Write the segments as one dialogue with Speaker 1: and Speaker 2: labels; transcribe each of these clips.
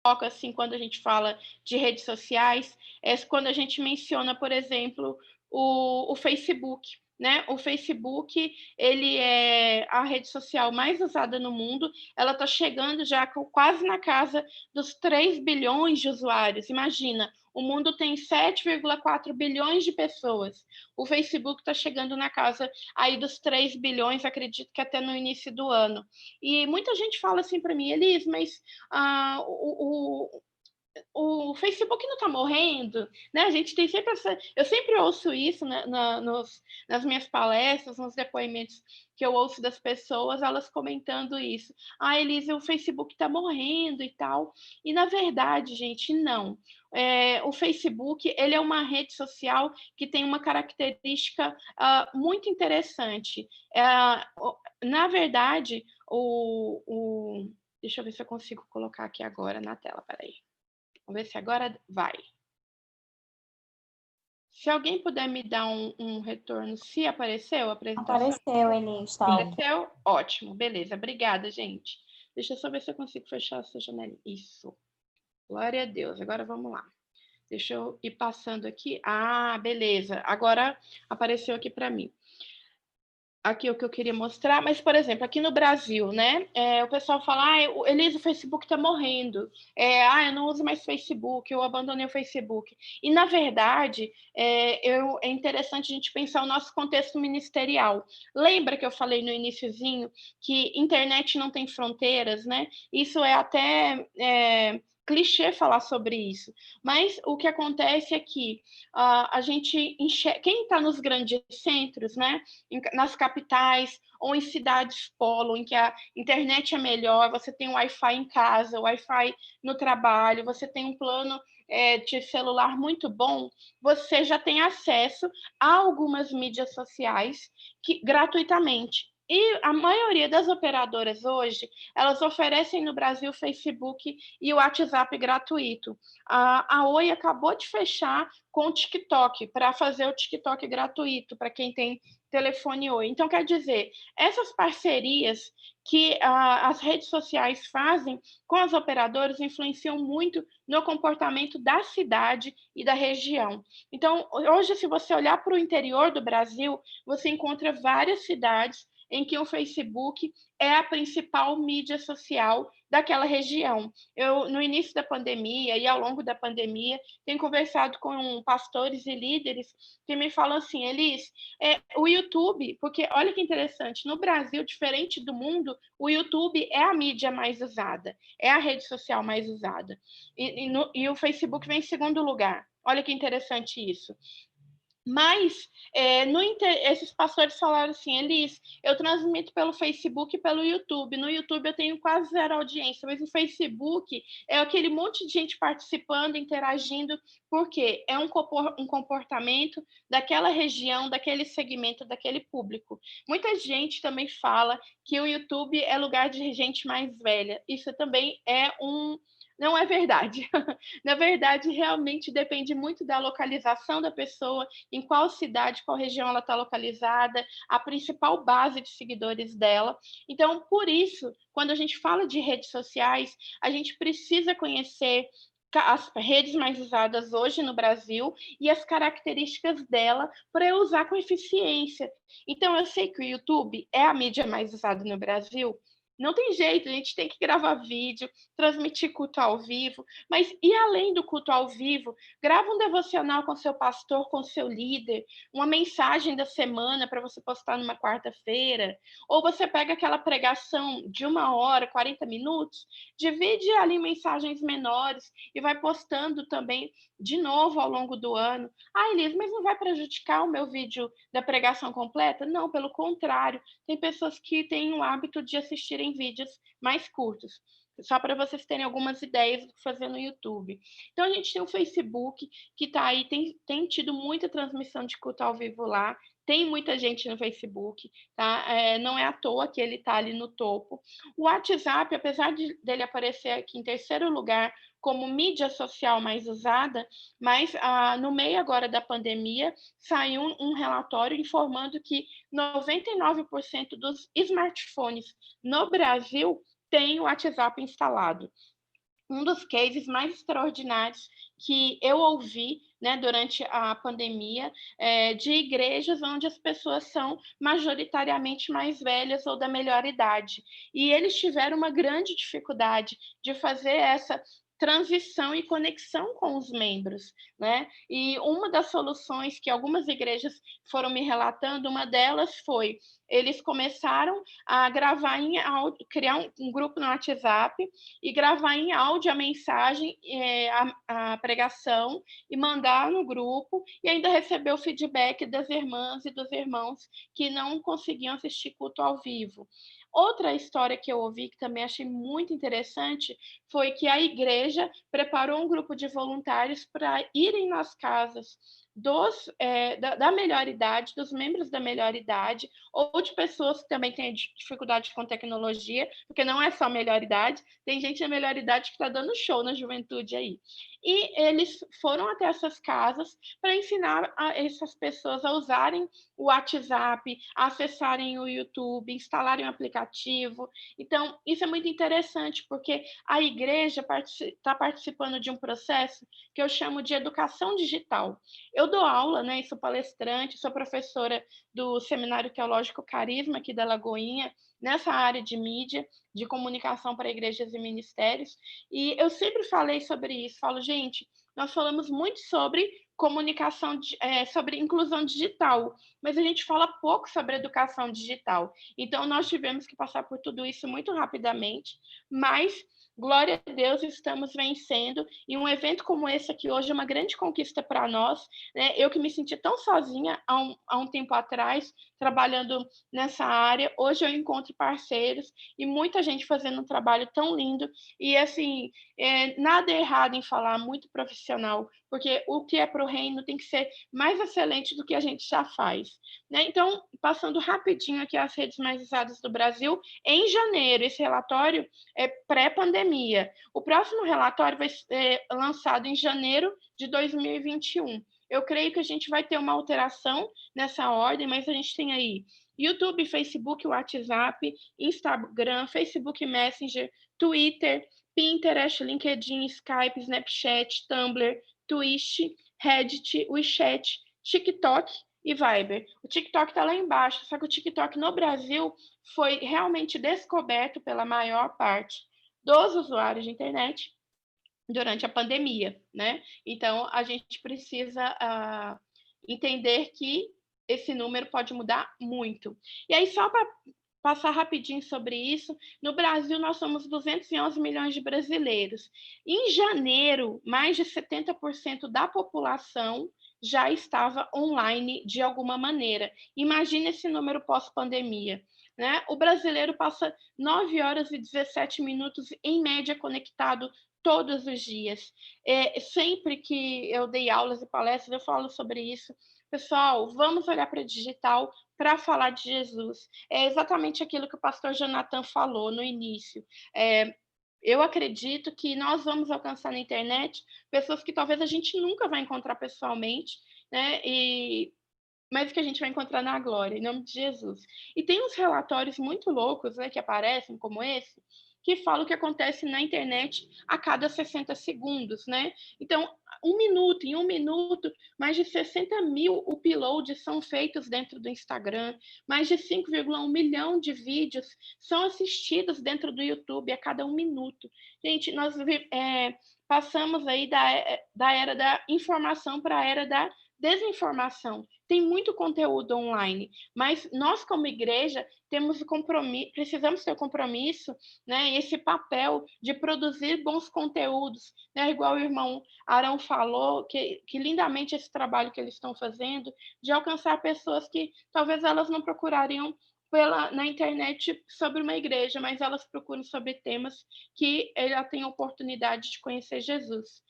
Speaker 1: foca, assim, quando a gente fala de redes sociais, é quando a gente menciona, por exemplo, o Facebook, né? O Facebook, ele é a rede social mais usada no mundo, ela está chegando já quase na casa dos 3 bilhões de usuários. Imagina, o mundo tem 7,4 bilhões de pessoas. O Facebook está chegando na casa aí dos 3 bilhões, acredito que até no início do ano. E muita gente fala assim para mim, Elis, mas ah, o Facebook não está morrendo, né? A gente tem sempre essa. Eu sempre ouço isso, né, nas minhas palestras, nos depoimentos que eu ouço das pessoas, elas comentando isso. Ah, Elisa, o Facebook está morrendo e tal. E na verdade, gente, não. O Facebook ele é uma rede social que tem uma característica muito interessante. Na verdade, deixa eu ver se eu consigo colocar aqui agora na tela, peraí. Vamos ver se agora vai. Se alguém puder me dar um retorno, se apareceu a apresentação.
Speaker 2: Apareceu, Elis, tá.
Speaker 1: Apareceu? Ótimo, beleza. Obrigada, gente. Deixa eu só ver se eu consigo fechar essa janela. Isso. Glória a Deus. Agora vamos lá. Deixa eu ir passando aqui. Ah, beleza. Agora apareceu aqui para mim. Aqui o que eu queria mostrar, mas, por exemplo, aqui no Brasil, né, o pessoal fala, Elisa, o Facebook está morrendo, eu não uso mais Facebook, eu abandonei o Facebook. E, na verdade, é interessante a gente pensar o nosso contexto ministerial. Lembra que eu falei no iniciozinho que internet não tem fronteiras, né? Isso é até clichê falar sobre isso, mas o que acontece é que a gente enxerga, quem está nos grandes centros, né, nas capitais ou em cidades polo, em que a internet é melhor, você tem Wi-Fi em casa, Wi-Fi no trabalho, você tem um plano de celular muito bom, você já tem acesso a algumas mídias sociais gratuitamente. E a maioria das operadoras hoje, elas oferecem no Brasil o Facebook e o WhatsApp gratuito. A Oi acabou de fechar com o TikTok, para fazer o TikTok gratuito, para quem tem telefone Oi. Então, quer dizer, essas parcerias que as redes sociais fazem com as operadoras influenciam muito no comportamento da cidade e da região. Então, hoje, se você olhar para o interior do Brasil, você encontra várias cidades em que o Facebook é a principal mídia social daquela região. Eu, no início da pandemia e ao longo da pandemia, tenho conversado com pastores e líderes que me falam assim, Elis, o YouTube, porque olha que interessante, no Brasil, diferente do mundo, o YouTube é a mídia mais usada, é a rede social mais usada. E o Facebook vem em segundo lugar. Olha que interessante isso. Mas esses pastores falaram assim, Elis, eu transmito pelo Facebook e pelo YouTube. No YouTube eu tenho quase zero audiência, mas no Facebook é aquele monte de gente participando, interagindo, porque é um comportamento daquela região, daquele segmento, daquele público. Muita gente também fala que o YouTube é lugar de gente mais velha. Isso também não é verdade. Na verdade, realmente depende muito da localização da pessoa, em qual cidade, qual região ela está localizada, a principal base de seguidores dela. Então, por isso, quando a gente fala de redes sociais, a gente precisa conhecer as redes mais usadas hoje no Brasil e as características dela para eu usar com eficiência. Então, eu sei que o YouTube é a mídia mais usada no Brasil, não tem jeito, a gente tem que gravar vídeo, transmitir culto ao vivo, mas e além do culto ao vivo, grava um devocional com seu pastor, com seu líder, uma mensagem da semana para você postar numa quarta-feira, ou você pega aquela pregação de 1 hora, 40 minutos, divide ali em mensagens menores e vai postando também de novo ao longo do ano. Ah, Elias, mas não vai prejudicar o meu vídeo da pregação completa? Não, pelo contrário, tem pessoas que têm o hábito de assistirem vídeos mais curtos, só para vocês terem algumas ideias do que fazer no YouTube. Então, a gente tem o Facebook, que está aí, tem tido muita transmissão de culto ao vivo lá, tem muita gente no Facebook, tá? Não é à toa que ele está ali no topo. O WhatsApp, apesar dele aparecer aqui em terceiro lugar como mídia social mais usada, mas no meio agora da pandemia saiu um relatório informando que 99% dos smartphones no Brasil tem o WhatsApp instalado. um dos cases mais extraordinários que eu ouvi, né, durante a pandemia, de igrejas onde as pessoas são majoritariamente mais velhas ou da melhor idade. E eles tiveram uma grande dificuldade de fazer essa transição e conexão com os membros, né. E uma das soluções que algumas igrejas foram me relatando, uma delas foi, eles começaram a gravar em áudio, criar um grupo no WhatsApp e gravar em áudio a mensagem, a pregação, e mandar no grupo, e ainda receber o feedback das irmãs e dos irmãos que não conseguiam assistir culto ao vivo. Outra história que eu ouvi, que também achei muito interessante, foi que a igreja preparou um grupo de voluntários para irem nas casas da melhor idade, dos membros da melhor idade, ou de pessoas que também têm dificuldade com tecnologia, porque não é só melhor idade, tem gente na melhor idade que está dando show na juventude aí. E eles foram até essas casas para ensinar a essas pessoas a usarem o WhatsApp, a acessarem o YouTube, instalarem o aplicativo. Então, isso é muito interessante, porque a igreja está participando de um processo que eu chamo de educação digital. Eu dou aula, né, e sou palestrante, sou professora do Seminário Teológico Carisma, aqui da Lagoinha, nessa área de mídia, de comunicação para igrejas e ministérios, e eu sempre falei sobre isso, falo: "Gente, nós falamos muito sobre comunicação, sobre inclusão digital, mas a gente fala pouco sobre educação digital". Então nós tivemos que passar por tudo isso muito rapidamente, mas, glória a Deus, estamos vencendo, e um evento como esse aqui hoje é uma grande conquista para nós, né. Eu que me senti tão sozinha há um tempo atrás, trabalhando nessa área, hoje eu encontro parceiros e muita gente fazendo um trabalho tão lindo, e assim, nada errado em falar, muito profissional, porque o que é para o reino tem que ser mais excelente do que a gente já faz, né. Então, passando rapidinho aqui as redes mais usadas do Brasil, em janeiro, esse relatório é pré-pandemia. O próximo relatório vai ser lançado em janeiro de 2021. Eu creio que a gente vai ter uma alteração nessa ordem, mas a gente tem aí YouTube, Facebook, WhatsApp, Instagram, Facebook Messenger, Twitter, Pinterest, LinkedIn, Skype, Snapchat, Tumblr, Twitch, Reddit, WeChat, TikTok e Viber. O TikTok está lá embaixo, só que o TikTok no Brasil foi realmente descoberto pela maior parte dos usuários de internet durante a pandemia, né? Então, a gente precisa entender que esse número pode mudar muito. E aí, só para passar rapidinho sobre isso, no Brasil nós somos 211 milhões de brasileiros. Em janeiro, mais de 70% da população já estava online de alguma maneira. Imagina esse número pós-pandemia, né? O brasileiro passa 9 horas e 17 minutos em média conectado todos os dias. Sempre que eu dei aulas e palestras, eu falo sobre isso. Pessoal, vamos olhar para o digital para falar de Jesus. É exatamente aquilo que o pastor Jonathan falou no início. É, eu acredito que nós vamos alcançar na internet pessoas que talvez a gente nunca vai encontrar pessoalmente, né? Mas que a gente vai encontrar na glória, em nome de Jesus. E tem uns relatórios muito loucos, né, que aparecem, como esse, que falam o que acontece na internet a cada 60 segundos, né? Então, em um minuto, mais de 60 mil uploads são feitos dentro do Instagram, mais de 5,1 milhão de vídeos são assistidos dentro do YouTube a cada um minuto. Gente, nós passamos aí da era da informação para a era da desinformação. Tem muito conteúdo online, mas nós, como igreja, precisamos ter o compromisso, né, esse papel de produzir bons conteúdos, né, igual o irmão Arão falou, que lindamente esse trabalho que eles estão fazendo, de alcançar pessoas que talvez elas não procurariam na internet sobre uma igreja, mas elas procuram sobre temas que ela tem oportunidade de conhecer Jesus.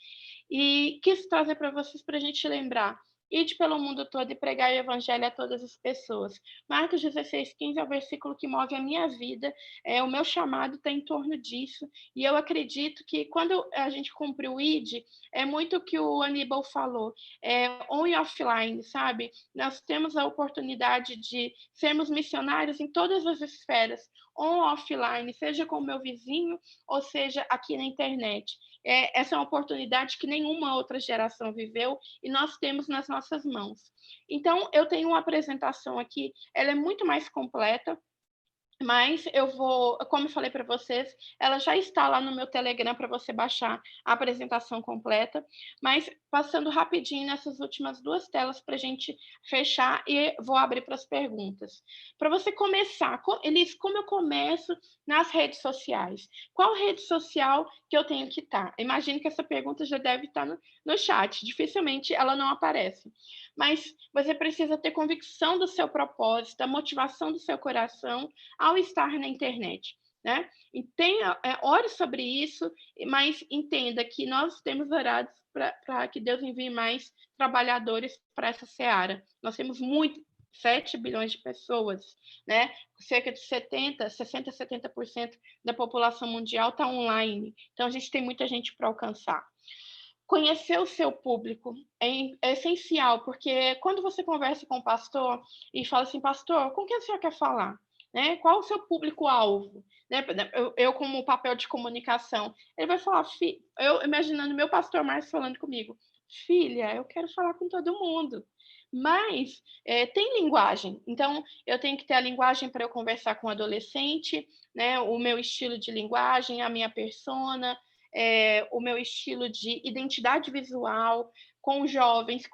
Speaker 1: E quis trazer para vocês para a gente lembrar: ide pelo mundo todo e pregai o evangelho a todas as pessoas. Marcos 16:15 é o versículo que move a minha vida, o meu chamado está em torno disso, e eu acredito que quando a gente cumpre o ide, é muito o que o Aníbal falou, on e offline, sabe? Nós temos a oportunidade de sermos missionários em todas as esferas, on, offline, seja com o meu vizinho, ou seja aqui na internet. essa é uma oportunidade que nenhuma outra geração viveu e nós temos nas nossas mãos. Então, eu tenho uma apresentação aqui, ela é muito mais completa, mas eu vou, como eu falei para vocês, ela já está lá no meu Telegram para você baixar a apresentação completa, mas passando rapidinho nessas últimas 2 telas para a gente fechar e vou abrir para as perguntas. Para você começar, Elis, como eu começo nas redes sociais? Qual rede social que eu tenho que estar? Imagino que essa pergunta já deve estar no chat, dificilmente ela não aparece. Mas você precisa ter convicção do seu propósito, da motivação do seu coração, ao estar na internet, né? E ore sobre isso, mas entenda que nós temos orado para que Deus envie mais trabalhadores para essa seara. Nós temos 7 bilhões de pessoas, né? Cerca de 60, 70% da população mundial está online. Então, a gente tem muita gente para alcançar. Conhecer o seu público é essencial, porque quando você conversa com o pastor e fala assim, pastor, com quem o senhor quer falar? Né? Qual o seu público-alvo? Né? Eu, como papel de comunicação, ele vai falar, eu imaginando meu pastor Márcio falando comigo, filha, eu quero falar com todo mundo, mas tem linguagem, então eu tenho que ter a linguagem para eu conversar com o adolescente, né? O meu estilo de linguagem, a minha persona, o meu estilo de identidade visual com jovens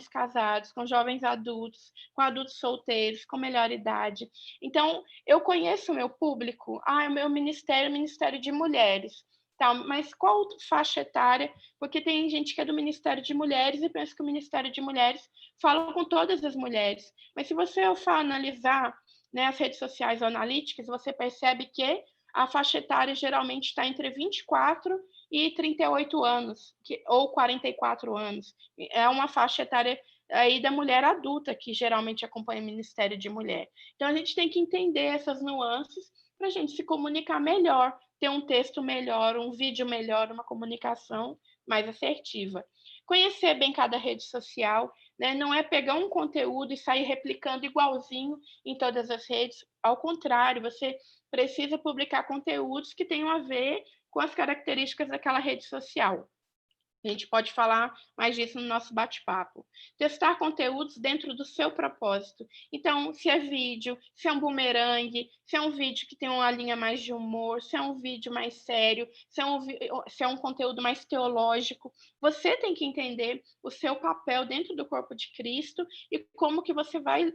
Speaker 1: casados, com jovens adultos, com adultos solteiros, com melhor idade. Então, eu conheço o meu público, o meu ministério é o Ministério de Mulheres, tá? Mas qual faixa etária? Porque tem gente que é do Ministério de Mulheres e pensa que o Ministério de Mulheres fala com todas as mulheres. Mas se você for analisar, né, as redes sociais analíticas, você percebe que a faixa etária geralmente está entre 24 e 38 anos, ou 44 anos. É uma faixa etária aí da mulher adulta, que geralmente acompanha o Ministério de Mulher. Então, a gente tem que entender essas nuances para a gente se comunicar melhor, ter um texto melhor, um vídeo melhor, uma comunicação mais assertiva. Conhecer bem cada rede social, né? Não é pegar um conteúdo e sair replicando igualzinho em todas as redes. Ao contrário, você precisa publicar conteúdos que tenham a ver com as características daquela rede social. A gente pode falar mais disso no nosso bate-papo. Testar conteúdos dentro do seu propósito. Então, se é vídeo, se é um bumerangue, se é um vídeo que tem uma linha mais de humor, se é um vídeo mais sério, se é um conteúdo mais teológico, você tem que entender o seu papel dentro do corpo de Cristo e como que você vai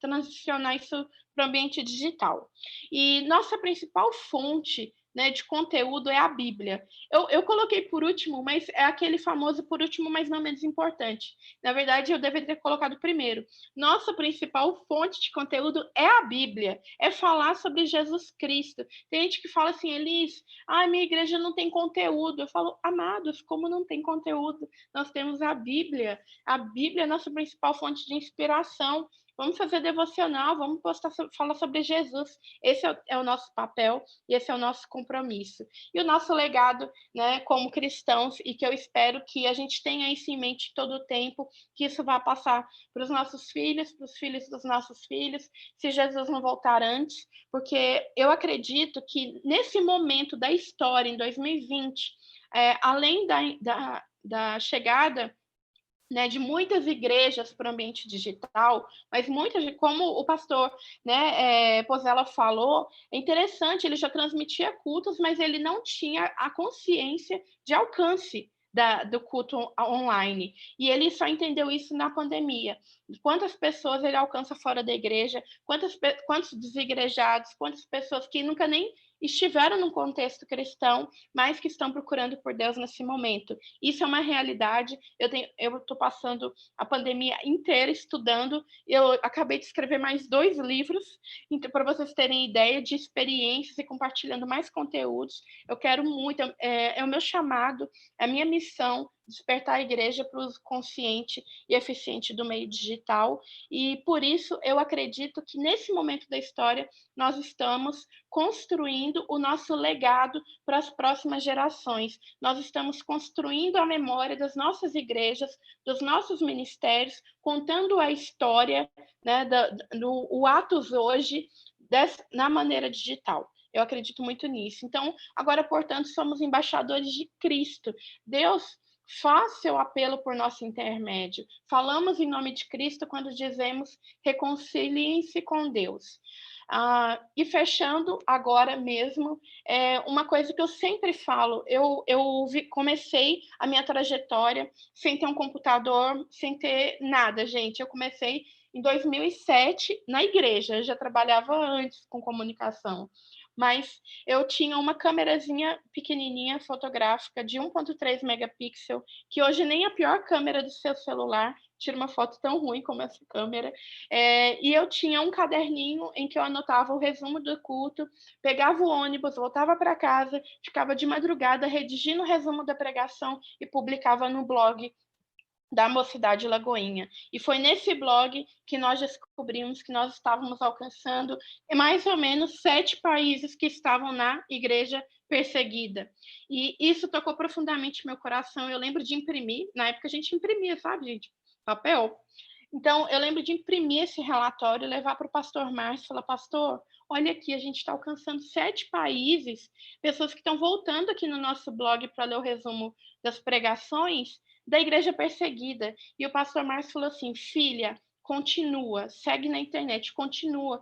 Speaker 1: transicionar isso para o ambiente digital. E nossa principal fonte, né, de conteúdo é a Bíblia. Eu coloquei por último, mas é aquele famoso por último, mas não menos importante. Na verdade, eu deveria ter colocado primeiro. Nossa principal fonte de conteúdo é a Bíblia, é falar sobre Jesus Cristo. Tem gente que fala assim, Elis, minha igreja não tem conteúdo. Eu falo, amados, como não tem conteúdo? Nós temos a Bíblia. A Bíblia é a nossa principal fonte de inspiração. Vamos fazer devocional, vamos falar sobre Jesus. Esse é o nosso papel e esse é o nosso compromisso. E o nosso legado, né, como cristãos, e que eu espero que a gente tenha isso em mente todo o tempo, que isso vai passar para os nossos filhos, para os filhos dos nossos filhos, se Jesus não voltar antes, porque eu acredito que nesse momento da história, em 2020, além da chegada, né, de muitas igrejas para o ambiente digital, mas muitas, como o pastor, né, Pozella falou, é interessante, ele já transmitia cultos, mas ele não tinha a consciência de alcance do culto online. E ele só entendeu isso na pandemia. Quantas pessoas ele alcança fora da igreja, quantos desigrejados, quantas pessoas que nunca nem estiveram num contexto cristão, mas que estão procurando por Deus nesse momento. Isso é uma realidade. Eu estou passando a pandemia inteira estudando. Eu acabei de escrever mais 2 livros, então, para vocês terem ideia de experiências e compartilhando mais conteúdos. Eu quero muito, é o meu chamado, é a minha missão, despertar a igreja para o uso consciente e eficiente do meio digital. E por isso eu acredito que nesse momento da história nós estamos construindo o nosso legado para as próximas gerações. Nós estamos construindo a memória das nossas igrejas, dos nossos ministérios, contando a história, né, o Atos hoje na maneira digital. Eu acredito muito nisso. Então, agora, portanto, somos embaixadores de Cristo. Deus faz seu apelo por nosso intermédio. Falamos em nome de Cristo quando dizemos reconciliem-se com Deus. E fechando agora mesmo, uma coisa que eu sempre falo, comecei a minha trajetória sem ter um computador, sem ter nada, gente. Eu comecei em 2007 na igreja, eu já trabalhava antes com comunicação, mas eu tinha uma câmerazinha pequenininha fotográfica de 1.3 megapixel, que hoje nem a pior câmera do seu celular tira uma foto tão ruim como essa câmera. E eu tinha um caderninho em que eu anotava o resumo do culto, pegava o ônibus, voltava para casa, ficava de madrugada redigindo o resumo da pregação e publicava no blog da Mocidade Lagoinha. E foi nesse blog que nós descobrimos que nós estávamos alcançando mais ou menos 7 países que estavam na igreja perseguida. E isso tocou profundamente meu coração. Eu lembro de imprimir, na época a gente imprimia, sabe, gente? Papel. Então, eu lembro de imprimir esse relatório, levar para o pastor Márcio e falar, pastor, olha aqui, a gente está alcançando 7 países, pessoas que estão voltando aqui no nosso blog para ler o resumo das pregações da igreja perseguida. E o pastor Márcio falou assim, filha, continua, segue na internet, continua.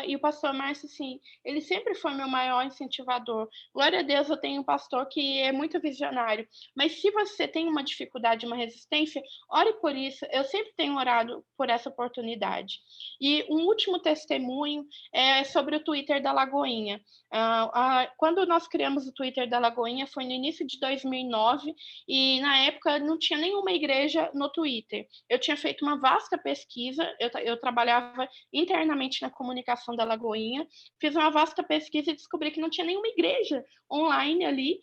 Speaker 1: E o pastor Márcio, assim, ele sempre foi meu maior incentivador. Glória a Deus, eu tenho um pastor que é muito visionário. Mas se você tem uma dificuldade, uma resistência, ore por isso. Eu sempre tenho orado por essa oportunidade. E um último testemunho é sobre o Twitter da Lagoinha. Quando nós criamos o Twitter da Lagoinha foi no início de 2009 e na época não tinha nenhuma igreja no Twitter. Eu tinha feito uma vasta pesquisa, eu trabalhava internamente na comunicação da Lagoinha, fiz uma vasta pesquisa e descobri que não tinha nenhuma igreja online ali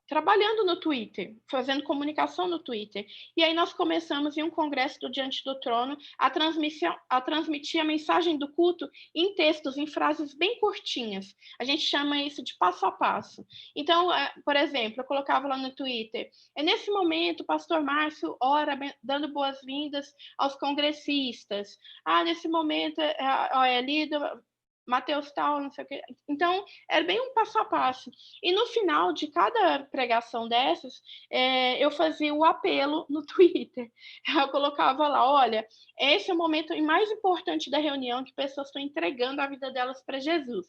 Speaker 1: trabalhando no Twitter, fazendo comunicação no Twitter. E aí nós começamos em um congresso do Diante do Trono a transmitir a mensagem do culto em textos, em frases bem curtinhas. A gente chama isso de passo a passo. Então, por exemplo, eu colocava lá no Twitter, nesse momento o pastor Márcio ora dando boas-vindas aos congressistas. Nesse momento é lido Mateus tal, não sei o quê. Então, era bem um passo a passo. E no final de cada pregação dessas, eu fazia o apelo no Twitter. Eu colocava lá, olha, esse é o momento mais importante da reunião que pessoas estão entregando a vida delas para Jesus.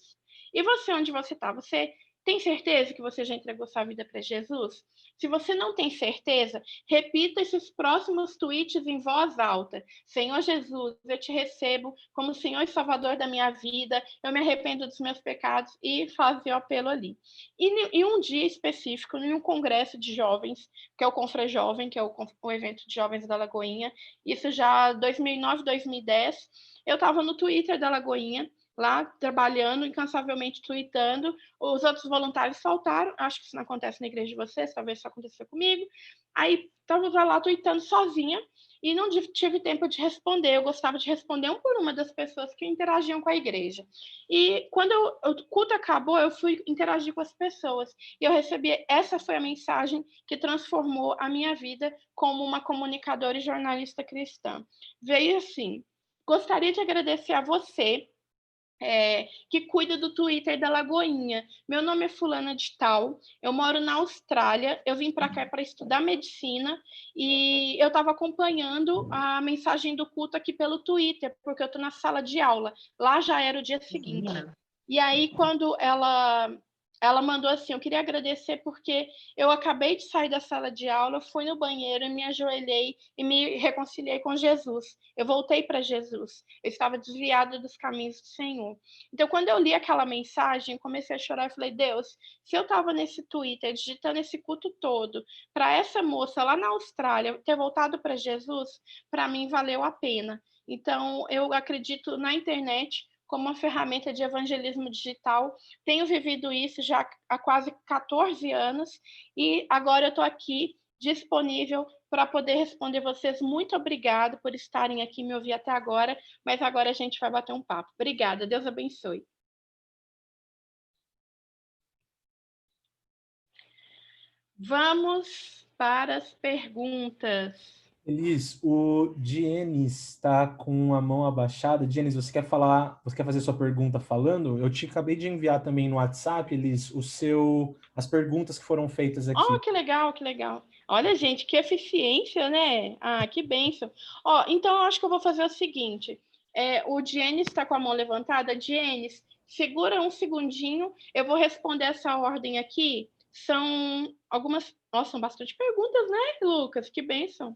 Speaker 1: E você, onde você está? Você tem certeza que você já entregou sua vida para Jesus? Se você não tem certeza, repita esses próximos tweets em voz alta. Senhor Jesus, eu te recebo como Senhor e Salvador da minha vida, eu me arrependo dos meus pecados e fazer o apelo ali. E em um dia específico, em um congresso de jovens, que é o Confra Jovem, que é o evento de jovens da Lagoinha, isso já 2009, 2010, eu estava no Twitter da Lagoinha, lá trabalhando, incansavelmente tweetando, os outros voluntários faltaram, acho que isso não acontece na igreja de vocês, talvez isso aconteceu comigo, aí estava lá tweetando sozinha, e não tive tempo de responder. Eu gostava de responder um por uma das pessoas que interagiam com a igreja. E quando o culto acabou, eu fui interagir com as pessoas. E eu recebi, essa foi a mensagem que transformou a minha vida como uma comunicadora e jornalista cristã. Veio assim, gostaria de agradecer a você, que cuida do Twitter da Lagoinha. Meu nome é fulana de tal, eu moro na Austrália, eu vim para cá para estudar medicina e eu estava acompanhando a mensagem do culto aqui pelo Twitter, porque eu estou na sala de aula. Lá já era o dia seguinte. E aí, quando ela mandou assim, eu queria agradecer porque eu acabei de sair da sala de aula, fui no banheiro, me ajoelhei e me reconciliei com Jesus. Eu voltei para Jesus. Eu estava desviada dos caminhos do Senhor. Então, quando eu li aquela mensagem, comecei a chorar e falei, Deus, se eu estava nesse Twitter, digitando esse culto todo, para essa moça lá na Austrália ter voltado para Jesus, para mim valeu a pena. Então, eu acredito na internet como uma ferramenta de evangelismo digital. Tenho vivido isso já há quase 14 anos e agora eu estou aqui disponível para poder responder vocês. Muito obrigado por estarem aqui me ouvir até agora, mas agora a gente vai bater um papo. Obrigada, Deus abençoe. Vamos para as perguntas.
Speaker 2: Elis, o Dienis está com a mão abaixada. Dienis, você quer falar, você quer fazer sua pergunta falando? Eu te acabei de enviar também no WhatsApp, Elis, as perguntas que foram feitas
Speaker 1: Oh,
Speaker 2: aqui.
Speaker 1: que legal, que legal. Olha, gente, que eficiência, né? Ah, que bênção. Ó, então eu acho que eu vou fazer o seguinte. O Dienis está com a mão levantada. Dienis, segura um segundinho. Eu vou responder essa ordem aqui. São algumas... Nossa, são bastante perguntas, né, Lucas? Que bênção.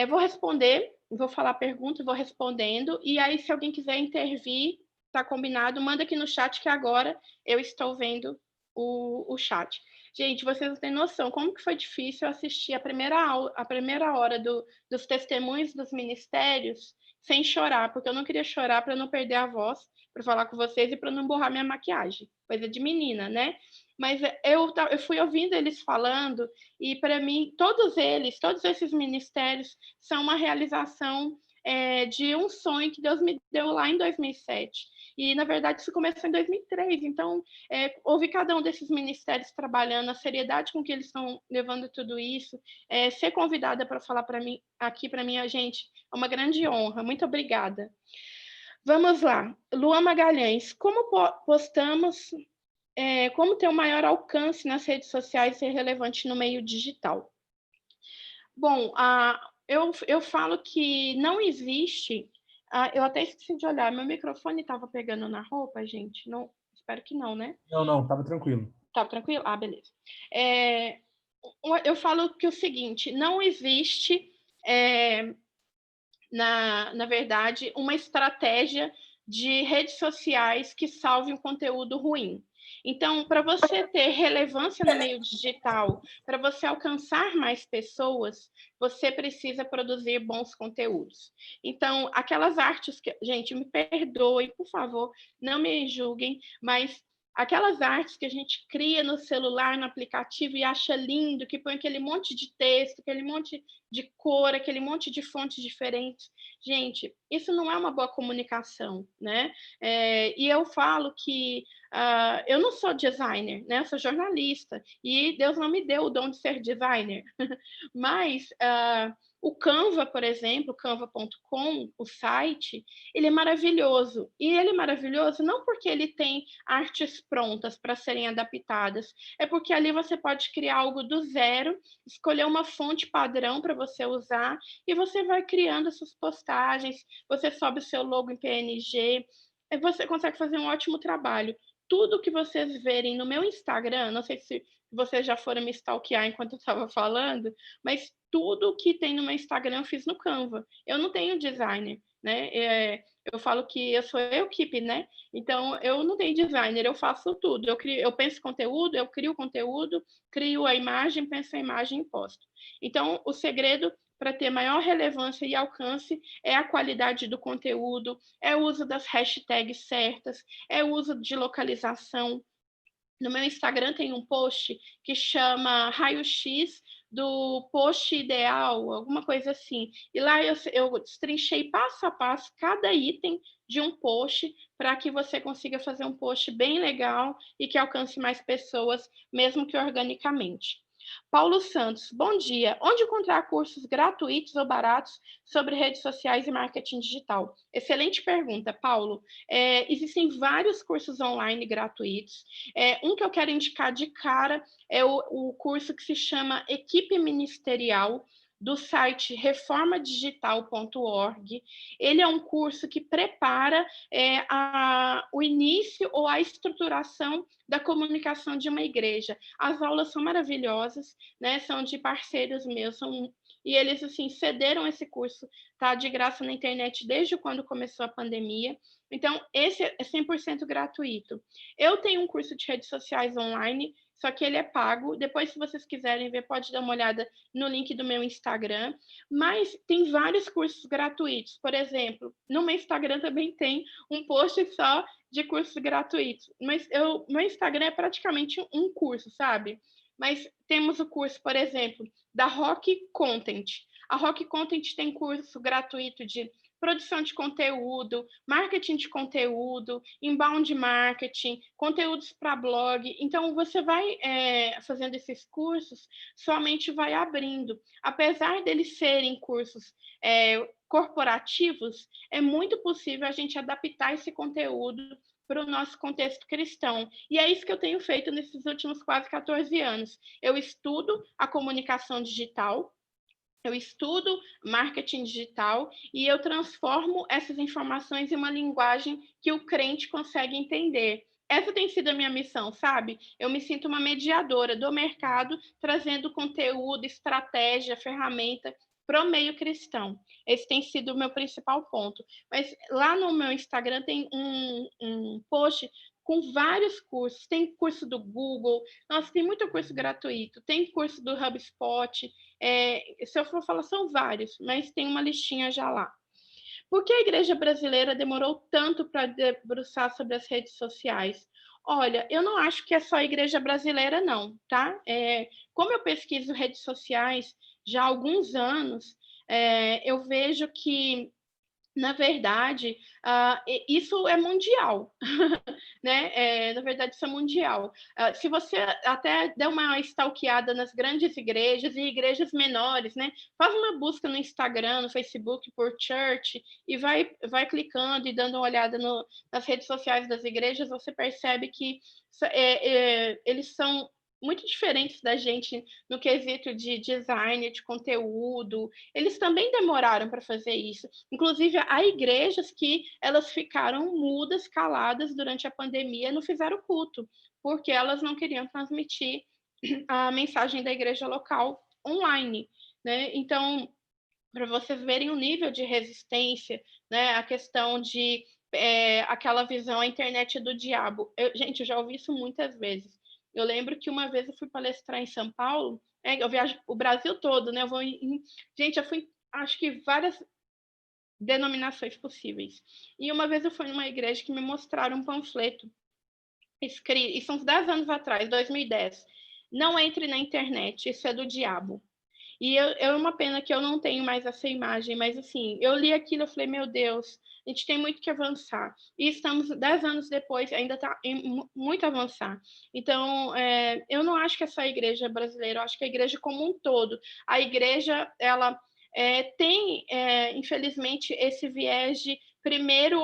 Speaker 1: Vou responder, vou falar a pergunta, vou respondendo. E aí, se alguém quiser intervir, tá combinado, manda aqui no chat que agora eu estou vendo o chat. Gente, vocês não têm noção como que foi difícil assistir a primeira hora dos testemunhos dos ministérios sem chorar, porque eu não queria chorar para não perder a voz, para falar com vocês e para não borrar minha maquiagem. Coisa de menina, né? Mas eu fui ouvindo eles falando e, para mim, todos esses ministérios são uma realização de um sonho que Deus me deu lá em 2007. E, na verdade, isso começou em 2003. Então, ouvir cada um desses ministérios trabalhando, a seriedade com que eles estão levando tudo isso, ser convidada para falar para mim, aqui para mim, gente, é uma grande honra. Muito obrigada. Vamos lá. Luan Magalhães, como postamos como ter um maior alcance nas redes sociais e ser relevante no meio digital? Bom, eu falo que não existe. Eu até esqueci de olhar, meu microfone estava pegando na roupa, gente. Não, espero que não, né?
Speaker 2: Não, não, estava tranquilo.
Speaker 1: Tá tranquilo? Ah, beleza. Eu falo que o seguinte: não existe, é, na verdade, uma estratégia de redes sociais que salve um conteúdo ruim. Então, para você ter relevância no meio digital, para você alcançar mais pessoas, você precisa produzir bons conteúdos. Então, aquelas artes que, gente, me perdoe, por favor, não me julguem, mas aquelas artes que a gente cria no celular, no aplicativo e acha lindo, que põe aquele monte de texto, aquele monte de cor, aquele monte de fontes diferentes. Gente, isso não é uma boa comunicação, né? E eu falo que eu não sou designer, né? Eu sou jornalista e Deus não me deu o dom de ser designer. Mas o Canva, por exemplo, canva.com, o site, ele é maravilhoso. E ele é maravilhoso não porque ele tem artes prontas para serem adaptadas, é porque ali você pode criar algo do zero, escolher uma fonte padrão para você usar e você vai criando suas postagens, você sobe o seu logo em PNG, e você consegue fazer um ótimo trabalho. Tudo que vocês verem no meu Instagram, não sei se vocês já foram me stalkear enquanto eu estava falando, mas tudo que tem no meu Instagram eu fiz no Canva. Eu não tenho designer, né? Eu falo que eu sou equipe, né? Então eu não tenho designer, eu faço tudo. Eu penso conteúdo, eu crio conteúdo, crio a imagem, penso a imagem e posto. Então o segredo para ter maior relevância e alcance é a qualidade do conteúdo, é o uso das hashtags certas, é o uso de localização. No meu Instagram tem um post que chama raio-x do post ideal, alguma coisa assim. E lá eu destrinchei passo a passo cada item de um post para que você consiga fazer um post bem legal e que alcance mais pessoas, mesmo que organicamente. Paulo Santos, bom dia. Onde encontrar cursos gratuitos ou baratos sobre redes sociais e marketing digital? Excelente pergunta, Paulo. Existem vários cursos online gratuitos. Um que eu quero indicar de cara é o curso que se chama Equipe Ministerial, do site reformadigital.org. Ele é um curso que prepara o início ou a estruturação da comunicação de uma igreja. As aulas são maravilhosas, né? São de parceiros meus, e eles assim cederam esse curso, tá de graça na internet desde quando começou a pandemia. Então, esse é 100% gratuito. Eu tenho um curso de redes sociais online, só que ele é pago. Depois, se vocês quiserem ver, pode dar uma olhada no link do meu Instagram. Mas tem vários cursos gratuitos. Por exemplo, no meu Instagram também tem um post só de cursos gratuitos. Mas meu Instagram é praticamente um curso, sabe? Mas temos o curso, por exemplo, da Rock Content. A Rock Content tem curso gratuito de produção de conteúdo, marketing de conteúdo, inbound marketing, conteúdos para blog. Então, você vai fazendo esses cursos, sua mente vai abrindo. Apesar deles serem cursos corporativos, é muito possível a gente adaptar esse conteúdo para o nosso contexto cristão. E é isso que eu tenho feito nesses últimos quase 14 anos. Eu estudo a comunicação digital, eu estudo marketing digital e eu transformo essas informações em uma linguagem que o crente consegue entender. Essa tem sido a minha missão, sabe? Eu me sinto uma mediadora do mercado, trazendo conteúdo, estratégia, ferramenta para o meio cristão. Esse tem sido o meu principal ponto. Mas lá no meu Instagram tem um post com vários cursos. Tem curso do Google, nossa, tem muito curso gratuito, tem curso do HubSpot, se eu for falar, são vários, mas tem uma listinha já lá. Por que a igreja brasileira demorou tanto para debruçar sobre as redes sociais? Olha, eu não acho que é só a igreja brasileira, não, tá? Como eu pesquiso redes sociais já há alguns anos, eu vejo que, na verdade, isso é mundial, né? Na verdade, isso é mundial. Se você até der uma stalkeada nas grandes igrejas e igrejas menores, né? Faz uma busca no Instagram, no Facebook por church e vai clicando e dando uma olhada nas redes sociais das igrejas, você percebe que eles são muito diferentes da gente no quesito de design, de conteúdo. Eles também demoraram para fazer isso. Inclusive, há igrejas que elas ficaram mudas, caladas durante a pandemia, não fizeram culto, porque elas não queriam transmitir a mensagem da igreja local online, né? Então, para vocês verem o nível de resistência, né? A questão de aquela visão, a internet é do diabo. Gente, eu já ouvi isso muitas vezes. Eu lembro que uma vez eu fui palestrar em São Paulo, eu viajo o Brasil todo, né? Gente, eu fui, acho que várias denominações possíveis. E uma vez eu fui numa igreja que me mostraram um panfleto escrito, isso uns 10 anos atrás, 2010. Não entre na internet, isso é do diabo. E é uma pena que eu não tenho mais essa imagem, mas assim, eu li aquilo e falei, meu Deus, a gente tem muito que avançar. E estamos 10 anos depois, ainda está muito a avançar. Então, eu não acho que é só a igreja brasileira, eu acho que a igreja como um todo. A igreja, ela tem, infelizmente, esse viés de primeiro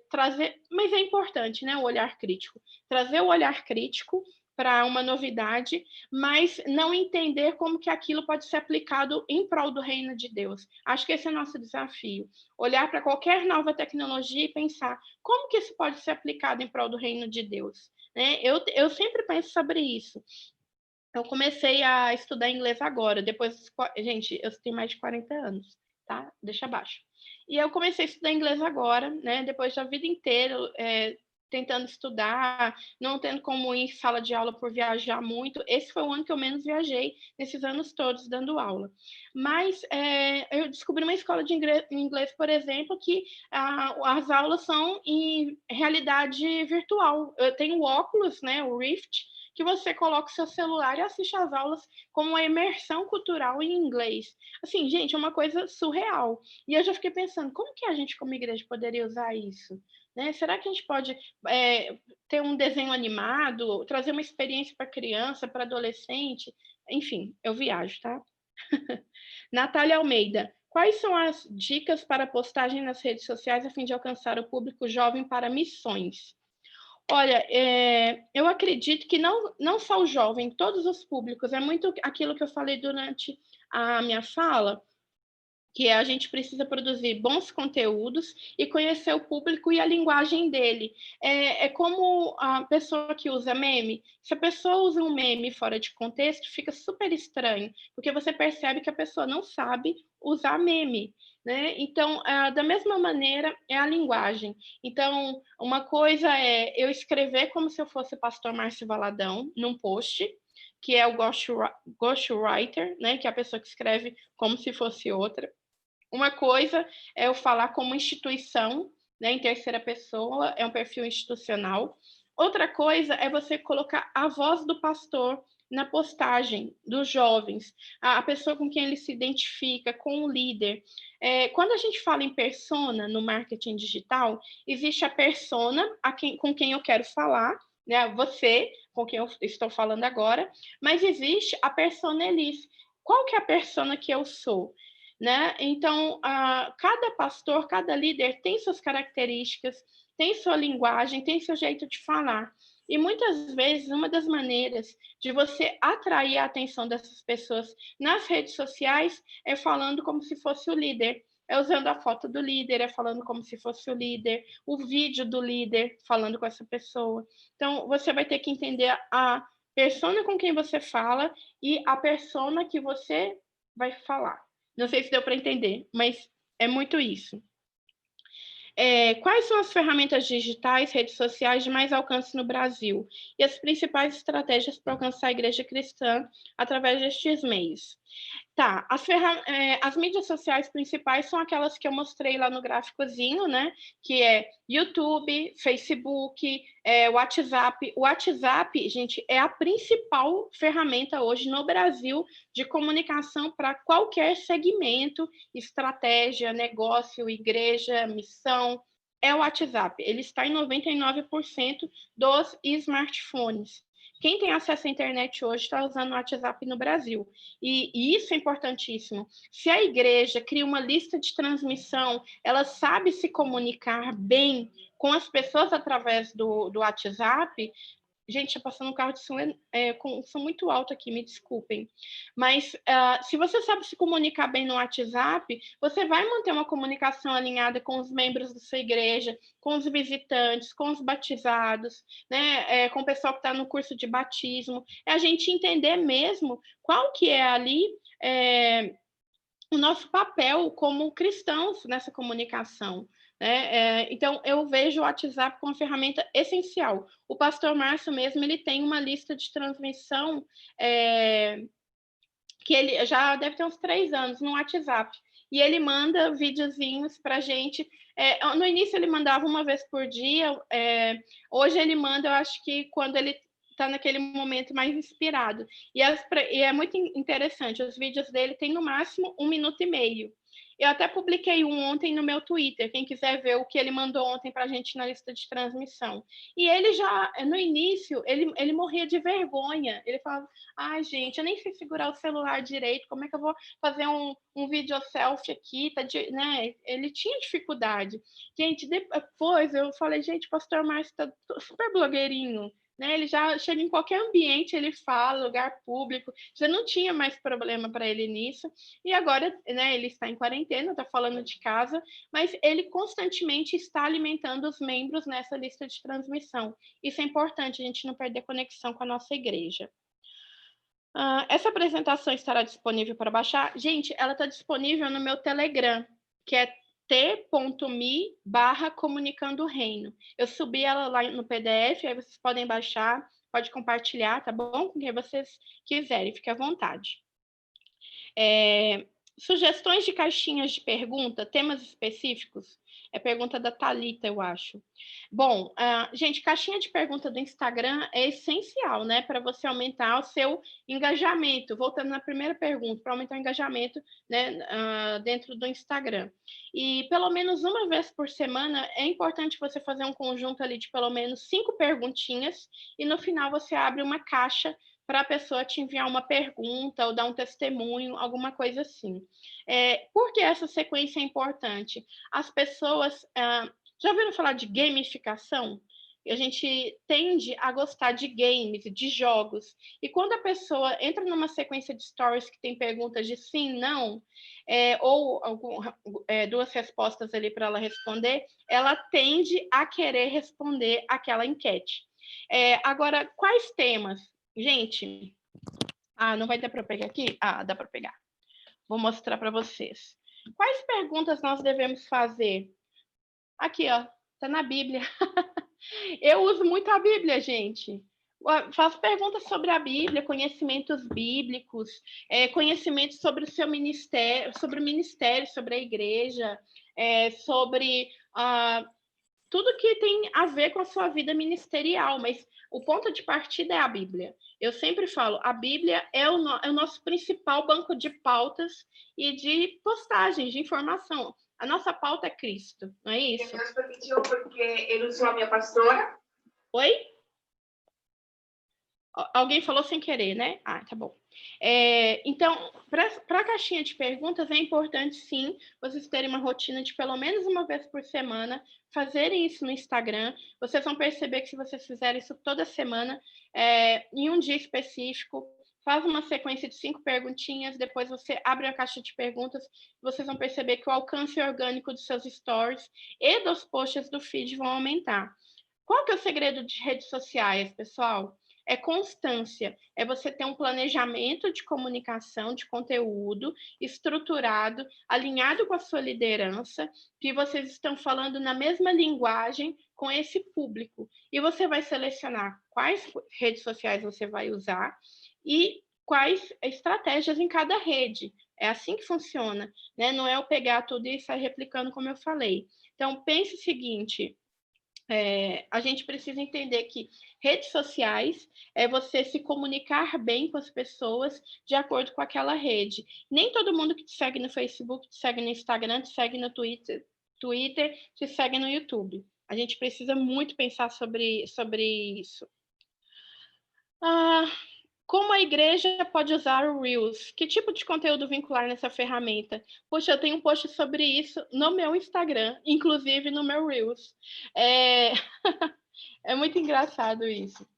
Speaker 1: trazer, mas é importante, né, o olhar crítico. Trazer o olhar crítico para uma novidade, mas não entender como que aquilo pode ser aplicado em prol do reino de Deus. Acho que esse é o nosso desafio. Olhar para qualquer nova tecnologia e pensar como que isso pode ser aplicado em prol do reino de Deus. Né? Eu sempre penso sobre isso. Eu comecei a estudar inglês agora, depois... Gente, eu tenho mais de 40 anos, tá? Deixa abaixo. E eu comecei a estudar inglês agora, né? Depois da vida inteira, tentando estudar, não tendo como ir em sala de aula por viajar muito. Esse foi o ano que eu menos viajei, nesses anos todos, dando aula. Mas eu descobri uma escola de inglês, por exemplo, que as aulas são em realidade virtual. Eu tenho o óculos, né, o Rift, que você coloca o seu celular e assiste às aulas como uma imersão cultural em inglês. Assim, gente, é uma coisa surreal. E eu já fiquei pensando, como que a gente, como igreja, poderia usar isso? Né? Será que a gente pode ter um desenho animado, trazer uma experiência para criança, para adolescente? Enfim, eu viajo, tá? Natália Almeida, quais são as dicas para postagem nas redes sociais a fim de alcançar o público jovem para missões? Olha, eu acredito que não só o jovem, todos os públicos, é muito aquilo que eu falei durante a minha fala, que a gente precisa produzir bons conteúdos e conhecer o público e a linguagem dele. É como a pessoa que usa meme. Se a pessoa usa um meme fora de contexto, fica super estranho, porque você percebe que a pessoa não sabe usar meme. Né? Então, da mesma maneira, é a linguagem. Então, uma coisa é eu escrever como se eu fosse o pastor Márcio Valadão, num post, que é o ghostwriter, né? Que é a pessoa que escreve como se fosse outra. Uma coisa é eu falar como instituição, né, em terceira pessoa, é um perfil institucional. Outra coisa é você colocar a voz do pastor na postagem dos jovens, a pessoa com quem ele se identifica, com o líder. Quando a gente fala em persona no marketing digital, existe a persona com quem eu quero falar, né? Você, com quem eu estou falando agora, mas existe a persona elis. Qual que é a persona que eu sou? Né? Então, cada pastor, cada líder tem suas características, tem sua linguagem, tem seu jeito de falar. E muitas vezes, uma das maneiras de você atrair a atenção dessas pessoas nas redes sociais é falando como se fosse o líder. É usando a foto do líder, é falando como se fosse o líder, o vídeo do líder falando com essa pessoa. Então, você vai ter que entender a persona com quem você fala e a persona que você vai falar. Não sei se deu para entender, mas é muito isso. Quais são as ferramentas digitais, redes sociais de mais alcance no Brasil? E as principais estratégias para alcançar a igreja cristã através destes meios? Tá, as mídias sociais principais são aquelas que eu mostrei lá no gráficozinho, né? Que é YouTube, Facebook, WhatsApp. O WhatsApp, gente, é a principal ferramenta hoje no Brasil de comunicação para qualquer segmento, estratégia, negócio, igreja, missão. É o WhatsApp. Ele está em 99% dos smartphones. Quem tem acesso à internet hoje está usando o WhatsApp no Brasil. E isso é importantíssimo. Se a igreja cria uma lista de transmissão, ela sabe se comunicar bem com as pessoas através do WhatsApp. Gente, passando um carro de som, com som muito alto aqui, me desculpem. Mas se você sabe se comunicar bem no WhatsApp, você vai manter uma comunicação alinhada com os membros da sua igreja, com os visitantes, com os batizados, né? Com o pessoal que está no curso de batismo. É a gente entender mesmo qual que é ali o nosso papel como cristãos nessa comunicação. Então, eu vejo o WhatsApp como uma ferramenta essencial. O pastor Márcio mesmo, ele tem uma lista de transmissão que ele já deve ter uns 3 anos no WhatsApp. E ele manda videozinhos para a gente. No início ele mandava uma vez por dia. Hoje ele manda, eu acho que quando ele está naquele momento mais inspirado. E é muito interessante, os vídeos dele têm no máximo 1 minuto e meio. Eu até publiquei um ontem no meu Twitter, quem quiser ver o que ele mandou ontem para a gente na lista de transmissão. E ele já, no início, ele morria de vergonha. Ele falava, gente, eu nem sei segurar o celular direito, como é que eu vou fazer um vídeo selfie aqui? Né? Ele tinha dificuldade. Gente, depois eu falei, gente, o pastor Márcio está super blogueirinho. Né? Ele já chega em qualquer ambiente, ele fala, lugar público, já não tinha mais problema para ele nisso, e agora, né, ele está em quarentena, está falando de casa, mas ele constantemente está alimentando os membros nessa lista de transmissão. Isso é importante, a gente não perder conexão com a nossa igreja. Essa apresentação estará disponível para baixar? Gente, ela está disponível no meu Telegram, que é t.me/comunicando o reino. Eu subi ela lá no PDF, aí vocês podem baixar, pode compartilhar, tá bom? Com quem vocês quiserem, fique à vontade. Sugestões de caixinhas de pergunta, temas específicos? É pergunta da Thalita, eu acho. Bom, gente, caixinha de pergunta do Instagram é essencial, né? Para você aumentar o seu engajamento. Voltando na primeira pergunta, para aumentar o engajamento, né, dentro do Instagram. E pelo menos uma vez por semana é importante você fazer um conjunto ali de pelo menos 5 perguntinhas e no final você abre uma caixa para a pessoa te enviar uma pergunta ou dar um testemunho, alguma coisa assim. Por que essa sequência é importante? As pessoas já ouviram falar de gamificação? A gente tende a gostar de games, de jogos. E quando a pessoa entra numa sequência de stories que tem perguntas de sim, não, ou 2 respostas ali para ela responder, ela tende a querer responder aquela enquete. Agora, quais temas? Gente, não vai dar para pegar aqui? Dá para pegar. Vou mostrar para vocês. Quais perguntas nós devemos fazer? Aqui, ó, tá na Bíblia. Eu uso muito a Bíblia, gente. Faço perguntas sobre a Bíblia, conhecimentos bíblicos, conhecimentos sobre o seu ministério, sobre o ministério, sobre a igreja, sobre tudo que tem a ver com a sua vida ministerial, mas o ponto de partida é a Bíblia. Eu sempre falo, a Bíblia é o nosso principal banco de pautas e de postagens, de informação. A nossa pauta é Cristo, não é isso?
Speaker 3: Deus permitiu porque ele usou a minha pastora.
Speaker 1: Oi? Alguém falou sem querer, né? Ah, tá bom. Então, para a caixinha de perguntas, é importante, sim, vocês terem uma rotina de pelo menos uma vez por semana, fazerem isso no Instagram. Vocês vão perceber que se vocês fizerem isso toda semana, em um dia específico, faz uma sequência de 5 perguntinhas, depois você abre a caixa de perguntas, vocês vão perceber que o alcance orgânico dos seus stories e dos posts do feed vão aumentar. Qual que é o segredo de redes sociais, pessoal? É constância, é você ter um planejamento de comunicação, de conteúdo estruturado, alinhado com a sua liderança, que vocês estão falando na mesma linguagem com esse público. E você vai selecionar quais redes sociais você vai usar e quais estratégias em cada rede. É assim que funciona, né? Não é eu pegar tudo e sair replicando como eu falei. Então, pense o seguinte... a gente precisa entender que redes sociais é você se comunicar bem com as pessoas de acordo com aquela rede. Nem todo mundo que te segue no Facebook, te segue no Instagram, te segue no Twitter te segue no YouTube. A gente precisa muito pensar sobre isso. Como a igreja pode usar o Reels? Que tipo de conteúdo vincular nessa ferramenta? Poxa, eu tenho um post sobre isso no meu Instagram, inclusive no meu Reels. É muito engraçado isso.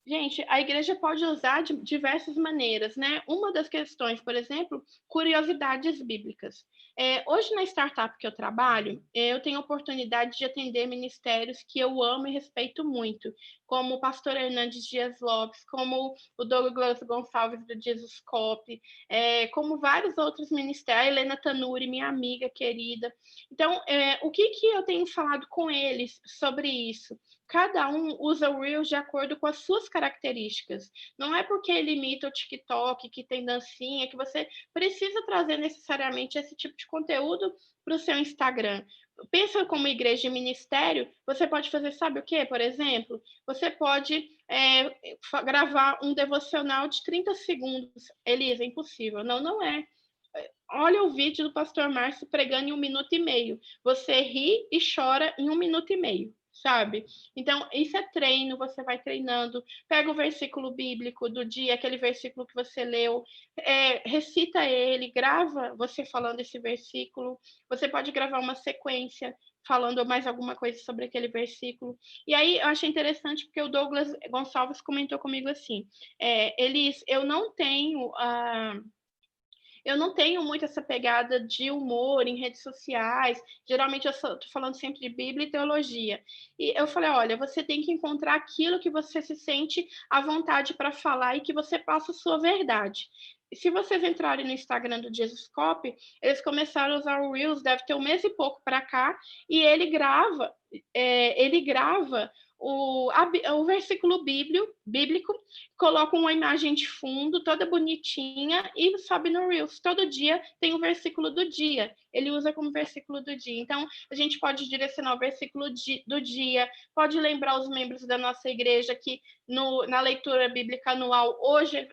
Speaker 1: Gente, a igreja pode usar de diversas maneiras, né? Uma das questões, por exemplo, curiosidades bíblicas. Hoje, na startup que eu trabalho, eu tenho a oportunidade de atender ministérios que eu amo e respeito muito, como o pastor Hernandes Dias Lopes, como o Douglas Gonçalves do Jesus Cop, como vários outros ministérios, a Helena Tanuri, minha amiga querida. Então, o que eu tenho falado com eles sobre isso? Cada um usa o Reels de acordo com as suas características. Não é porque ele imita o TikTok, que tem dancinha, que você precisa trazer necessariamente esse tipo de conteúdo para o seu Instagram. Pensa como igreja e ministério, você pode fazer, sabe o quê? Por exemplo, você pode gravar um devocional de 30 segundos. Elisa, é impossível. Não é. Olha o vídeo do pastor Márcio pregando em 1 minuto e meio. Você ri e chora em 1 minuto e meio, sabe? Então, isso é treino, você vai treinando. Pega o versículo bíblico do dia, aquele versículo que você leu, recita ele, grava você falando esse versículo. Você pode gravar uma sequência falando mais alguma coisa sobre aquele versículo. E aí, eu achei interessante, porque o Douglas Gonçalves comentou comigo assim, Elis, eu não tenho muito essa pegada de humor em redes sociais. Geralmente eu estou falando sempre de Bíblia e teologia. E eu falei, olha, você tem que encontrar aquilo que você se sente à vontade para falar e que você passa a sua verdade. E se vocês entrarem no Instagram do Jesus Cop, eles começaram a usar o Reels, deve ter 1 mês e pouco para cá, e ele grava o versículo bíblico, coloca uma imagem de fundo toda bonitinha e sobe no Reels. Todo dia tem o versículo do dia. Ele usa como versículo do dia. Então, a gente pode direcionar o versículo do dia, pode lembrar os membros da nossa igreja que na leitura bíblica anual, hoje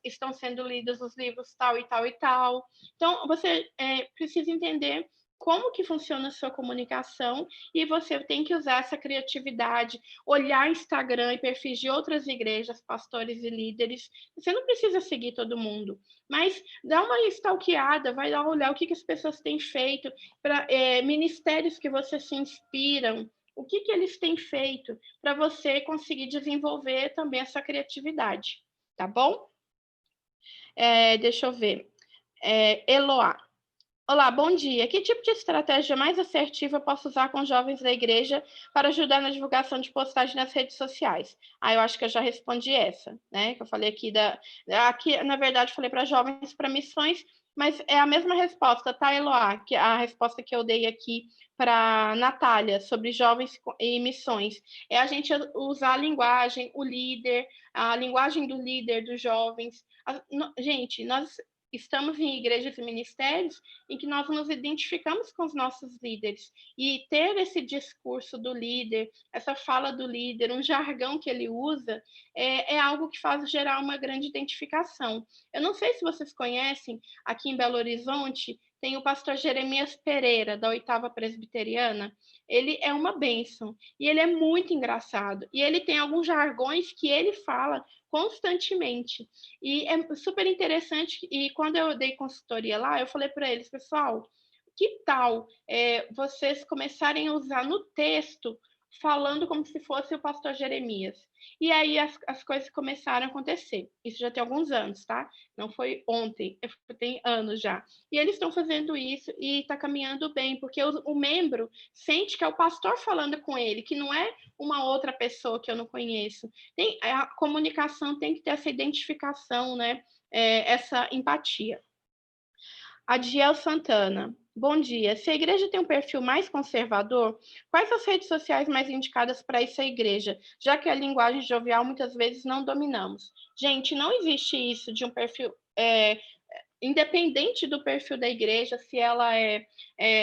Speaker 1: estão sendo lidos os livros tal e tal e tal. Então, você precisa entender como que funciona a sua comunicação e você tem que usar essa criatividade, olhar Instagram e perfis de outras igrejas, pastores e líderes. Você não precisa seguir todo mundo, mas dá uma stalkeada, vai lá olhar o que as pessoas têm feito, ministérios que você se inspiram, o que eles têm feito para você conseguir desenvolver também essa criatividade, tá bom? Deixa eu ver. Eloá. Olá, bom dia. Que tipo de estratégia mais assertiva eu posso usar com jovens da igreja para ajudar na divulgação de postagem nas redes sociais? Eu acho que eu já respondi essa, né? Que eu falei aqui aqui, na verdade, falei para jovens para missões, mas é a mesma resposta, tá, Eloá? Que a resposta que eu dei aqui para Natália sobre jovens e missões. É a gente usar a linguagem, a linguagem do líder, dos jovens. Gente, nós estamos em igrejas e ministérios em que nós nos identificamos com os nossos líderes. E ter esse discurso do líder, essa fala do líder, um jargão que ele usa, é algo que faz gerar uma grande identificação. Eu não sei se vocês conhecem, aqui em Belo Horizonte, tem o pastor Jeremias Pereira, da 8ª Presbiteriana. Ele é uma bênção e ele é muito engraçado. E ele tem alguns jargões que ele fala constantemente. E é super interessante. E quando eu dei consultoria lá, eu falei para eles, pessoal, que tal vocês começarem a usar no texto falando como se fosse o pastor Jeremias? E aí as coisas começaram a acontecer. Isso já tem alguns anos, tá? Não foi ontem, tem anos já. E eles estão fazendo isso e está caminhando bem, porque o membro sente que é o pastor falando com ele, que não é uma outra pessoa que eu não conheço. A comunicação tem que ter essa identificação, né? Essa empatia. Adiel Santana. Bom dia. Se a igreja tem um perfil mais conservador, quais as redes sociais mais indicadas para essa igreja, já que a linguagem jovial muitas vezes não dominamos? Gente, não existe isso de um perfil independente do perfil da igreja, se ela é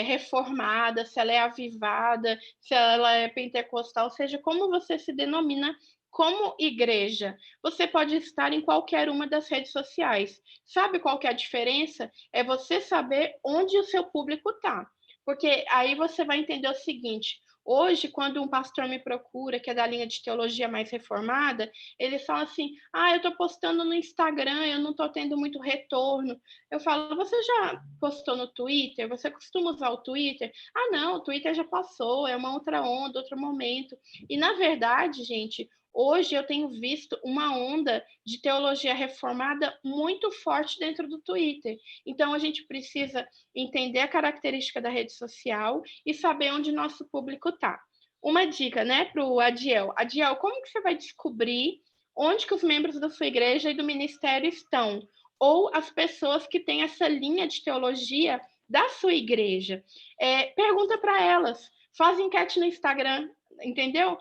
Speaker 1: reformada, se ela é avivada, se ela é pentecostal, seja como você se denomina como igreja, você pode estar em qualquer uma das redes sociais. Sabe qual que é a diferença? É você saber onde o seu público está. Porque aí você vai entender o seguinte: hoje, quando um pastor me procura, que é da linha de teologia mais reformada, ele fala assim, eu estou postando no Instagram, eu não estou tendo muito retorno. Eu falo, você já postou no Twitter? Você costuma usar o Twitter? Não, o Twitter já passou, é uma outra onda, outro momento. E, na verdade, gente, hoje eu tenho visto uma onda de teologia reformada muito forte dentro do Twitter. Então, a gente precisa entender a característica da rede social e saber onde nosso público está. Uma dica, né, para o Adiel. Adiel, como que você vai descobrir onde que os membros da sua igreja e do ministério estão? Ou as pessoas que têm essa linha de teologia da sua igreja? Pergunta para elas. Faz enquete no Instagram, entendeu?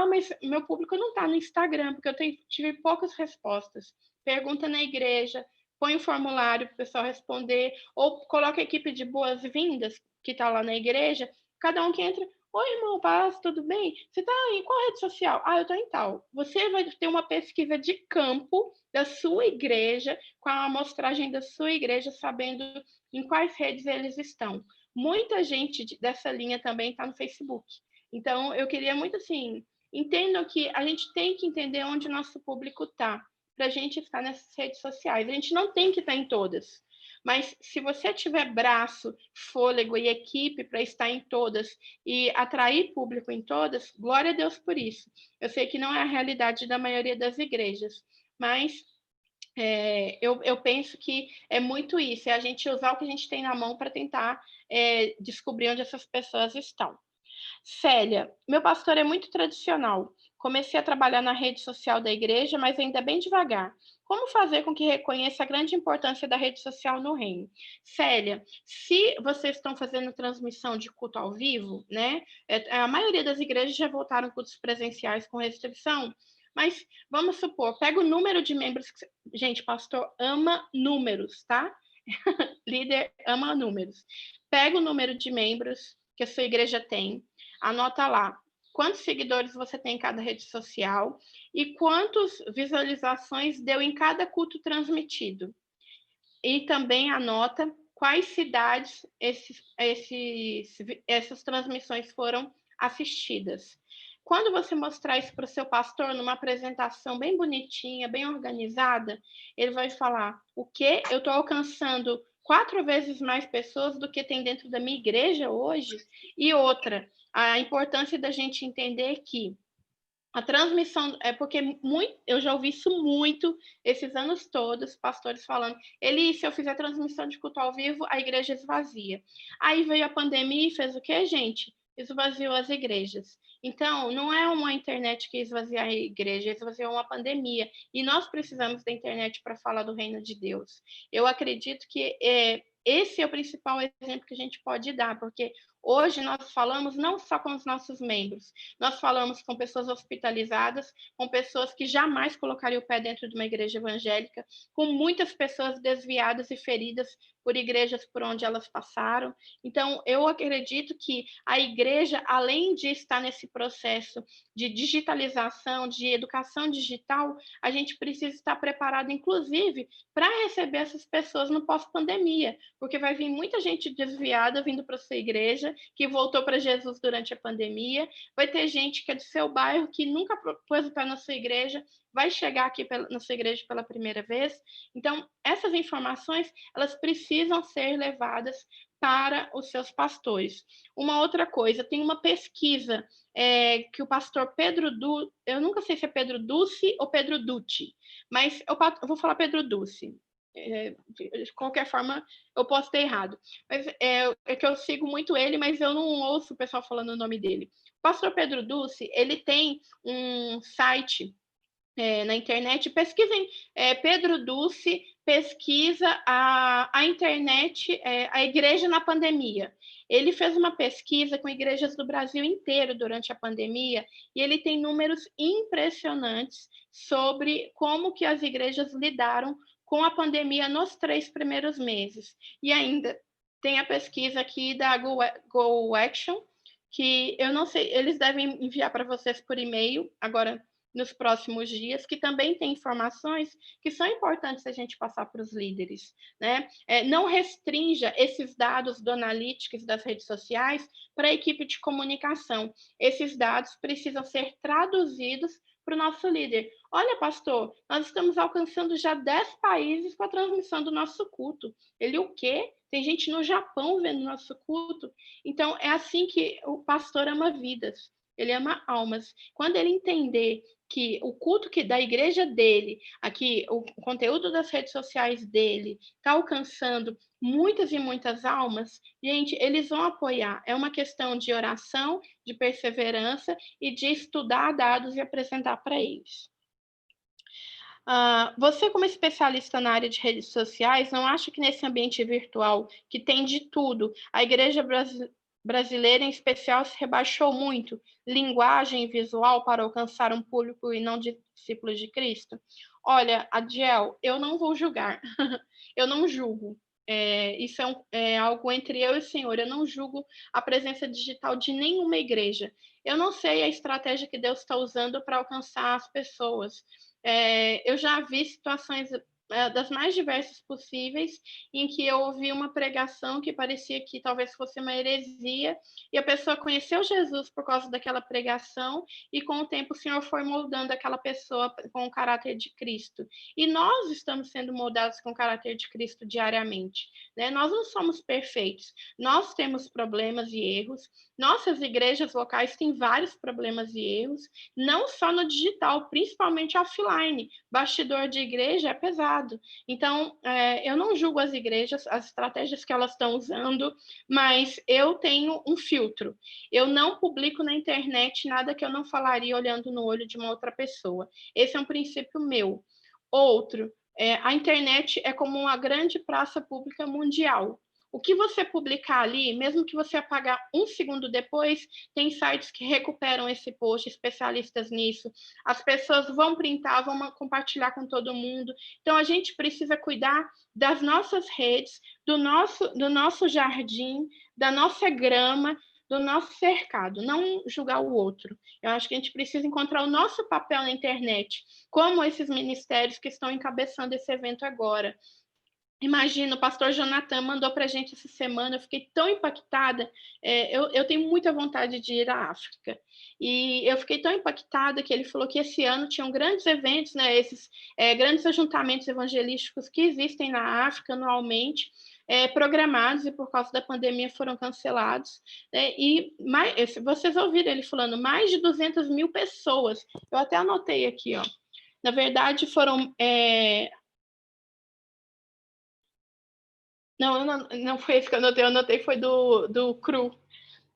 Speaker 1: Mas meu público não está no Instagram, porque eu tive poucas respostas. Pergunta na igreja, põe um formulário para o pessoal responder, ou coloca a equipe de boas-vindas que está lá na igreja, cada um que entra, oi, irmão, paz, tudo bem? Você está em qual rede social? Eu estou em tal. Você vai ter uma pesquisa de campo da sua igreja, com a amostragem da sua igreja, sabendo em quais redes eles estão. Muita gente dessa linha também está no Facebook. Então, eu queria muito, assim, entendam que a gente tem que entender onde o nosso público está, para a gente estar nessas redes sociais. A gente não tem que estar em todas, mas se você tiver braço, fôlego e equipe para estar em todas e atrair público em todas, glória a Deus por isso. Eu sei que não é a realidade da maioria das igrejas, mas eu penso que é muito isso, é a gente usar o que a gente tem na mão para tentar descobrir onde essas pessoas estão. Célia, meu pastor é muito tradicional. Comecei a trabalhar na rede social da igreja, mas ainda bem devagar. Como fazer com que reconheça a grande importância da rede social no reino? Célia, se vocês estão fazendo transmissão de culto ao vivo, né? A maioria das igrejas já voltaram cultos presenciais com restrição, mas vamos supor, pega o número de membros. Gente, pastor ama números, tá? Líder ama números. Pega o número de membros que a sua igreja tem, anota lá quantos seguidores você tem em cada rede social e quantas visualizações deu em cada culto transmitido. E também anota quais cidades essas transmissões foram assistidas. Quando você mostrar isso para o seu pastor numa apresentação bem bonitinha, bem organizada, ele vai falar: o quê? Eu estou alcançando 4 vezes mais pessoas do que tem dentro da minha igreja hoje? E outra, a importância da gente entender que a transmissão é porque eu já ouvi isso muito esses anos todos, pastores falando, se eu fizer transmissão de culto ao vivo, a igreja esvazia. Aí veio a pandemia e fez o quê, gente? Esvaziou as igrejas. Então, não é uma internet que esvazia a igreja, esvaziou uma pandemia. E nós precisamos da internet para falar do reino de Deus. Eu acredito que esse é o principal exemplo que a gente pode dar, porque Hoje nós falamos não só com os nossos membros, nós falamos com pessoas hospitalizadas, com pessoas que jamais colocariam o pé dentro de uma igreja evangélica, com muitas pessoas desviadas e feridas por igrejas por onde elas passaram. Então, eu acredito que a igreja, além de estar nesse processo de digitalização, de educação digital, a gente precisa estar preparado, inclusive, para receber essas pessoas no pós-pandemia, porque vai vir muita gente desviada vindo para a sua igreja, que voltou para Jesus durante a pandemia, vai ter gente que é do seu bairro, que nunca pôs o pé na sua igreja, vai chegar aqui na sua igreja pela primeira vez. Então, essas informações, elas precisam ser levadas para os seus pastores. Uma outra coisa, tem uma pesquisa que o pastor Pedro Ducci, eu nunca sei se é Pedro Ducci ou Pedro Ducci, mas eu vou falar Pedro Ducci. De qualquer forma, eu posso ter errado. Mas é que eu sigo muito ele, mas eu não ouço o pessoal falando o nome dele. O pastor Pedro Ducci, ele tem um site na internet, pesquisem Pedro Ducci, pesquisa a internet, a igreja na pandemia. Ele fez uma pesquisa com igrejas do Brasil inteiro durante a pandemia e ele tem números impressionantes sobre como que as igrejas lidaram com a pandemia nos 3 primeiros meses. E ainda tem a pesquisa aqui da Go Action, que eu não sei, eles devem enviar para vocês por e-mail, agora nos próximos dias, que também tem informações que são importantes a gente passar para os líderes, né? Não restrinja esses dados do Analytics das redes sociais para a equipe de comunicação. Esses dados precisam ser traduzidos para o nosso líder. Olha, pastor, nós estamos alcançando já 10 países com a transmissão do nosso culto. Ele o quê? Tem gente no Japão vendo nosso culto. Então, é assim que o pastor ama vidas. Ele ama almas. Quando ele entender que o culto da igreja dele, aqui o conteúdo das redes sociais dele está alcançando muitas e muitas almas, gente, eles vão apoiar. É uma questão de oração, de perseverança e de estudar dados e apresentar para eles. Você, como especialista na área de redes sociais, não acha que nesse ambiente virtual, que tem de tudo, a igreja brasileira, em especial, se rebaixou muito, linguagem visual para alcançar um público e não discípulos de Cristo? Olha, Adiel, eu não vou julgar, eu não julgo. Isso é algo entre eu e o Senhor, eu não julgo a presença digital de nenhuma igreja. Eu não sei a estratégia que Deus está usando para alcançar as pessoas. Eu já vi situações das mais diversas possíveis, em que eu ouvi uma pregação que parecia que talvez fosse uma heresia, e a pessoa conheceu Jesus por causa daquela pregação, e com o tempo o Senhor foi moldando aquela pessoa com o caráter de Cristo. E nós estamos sendo moldados com o caráter de Cristo diariamente, né? Nós não somos perfeitos, nós temos problemas e erros, nossas igrejas locais têm vários problemas e erros, não só no digital, principalmente offline. Bastidor de igreja é pesado. Então, eu não julgo as igrejas, as estratégias que elas estão usando, mas eu tenho um filtro. Eu não publico na internet nada que eu não falaria olhando no olho de uma outra pessoa. Esse é um princípio meu. Outro, a internet é como uma grande praça pública mundial. O que você publicar ali, mesmo que você apagar 1 segundo depois, tem sites que recuperam esse post, especialistas nisso. As pessoas vão printar, vão compartilhar com todo mundo. Então, a gente precisa cuidar das nossas redes, do nosso jardim, da nossa grama, do nosso cercado, não julgar o outro. Eu acho que a gente precisa encontrar o nosso papel na internet, como esses ministérios que estão encabeçando esse evento agora. Imagina, o pastor Jonathan mandou para a gente essa semana, eu fiquei tão impactada, eu tenho muita vontade de ir à África, e eu fiquei tão impactada que ele falou que esse ano tinham grandes eventos, né, esses grandes ajuntamentos evangelísticos que existem na África anualmente, programados e por causa da pandemia foram cancelados, né, e vocês ouviram ele falando, mais de 200 mil pessoas, eu até anotei aqui, ó. Na verdade foram... Não foi esse que eu anotei foi do CRU.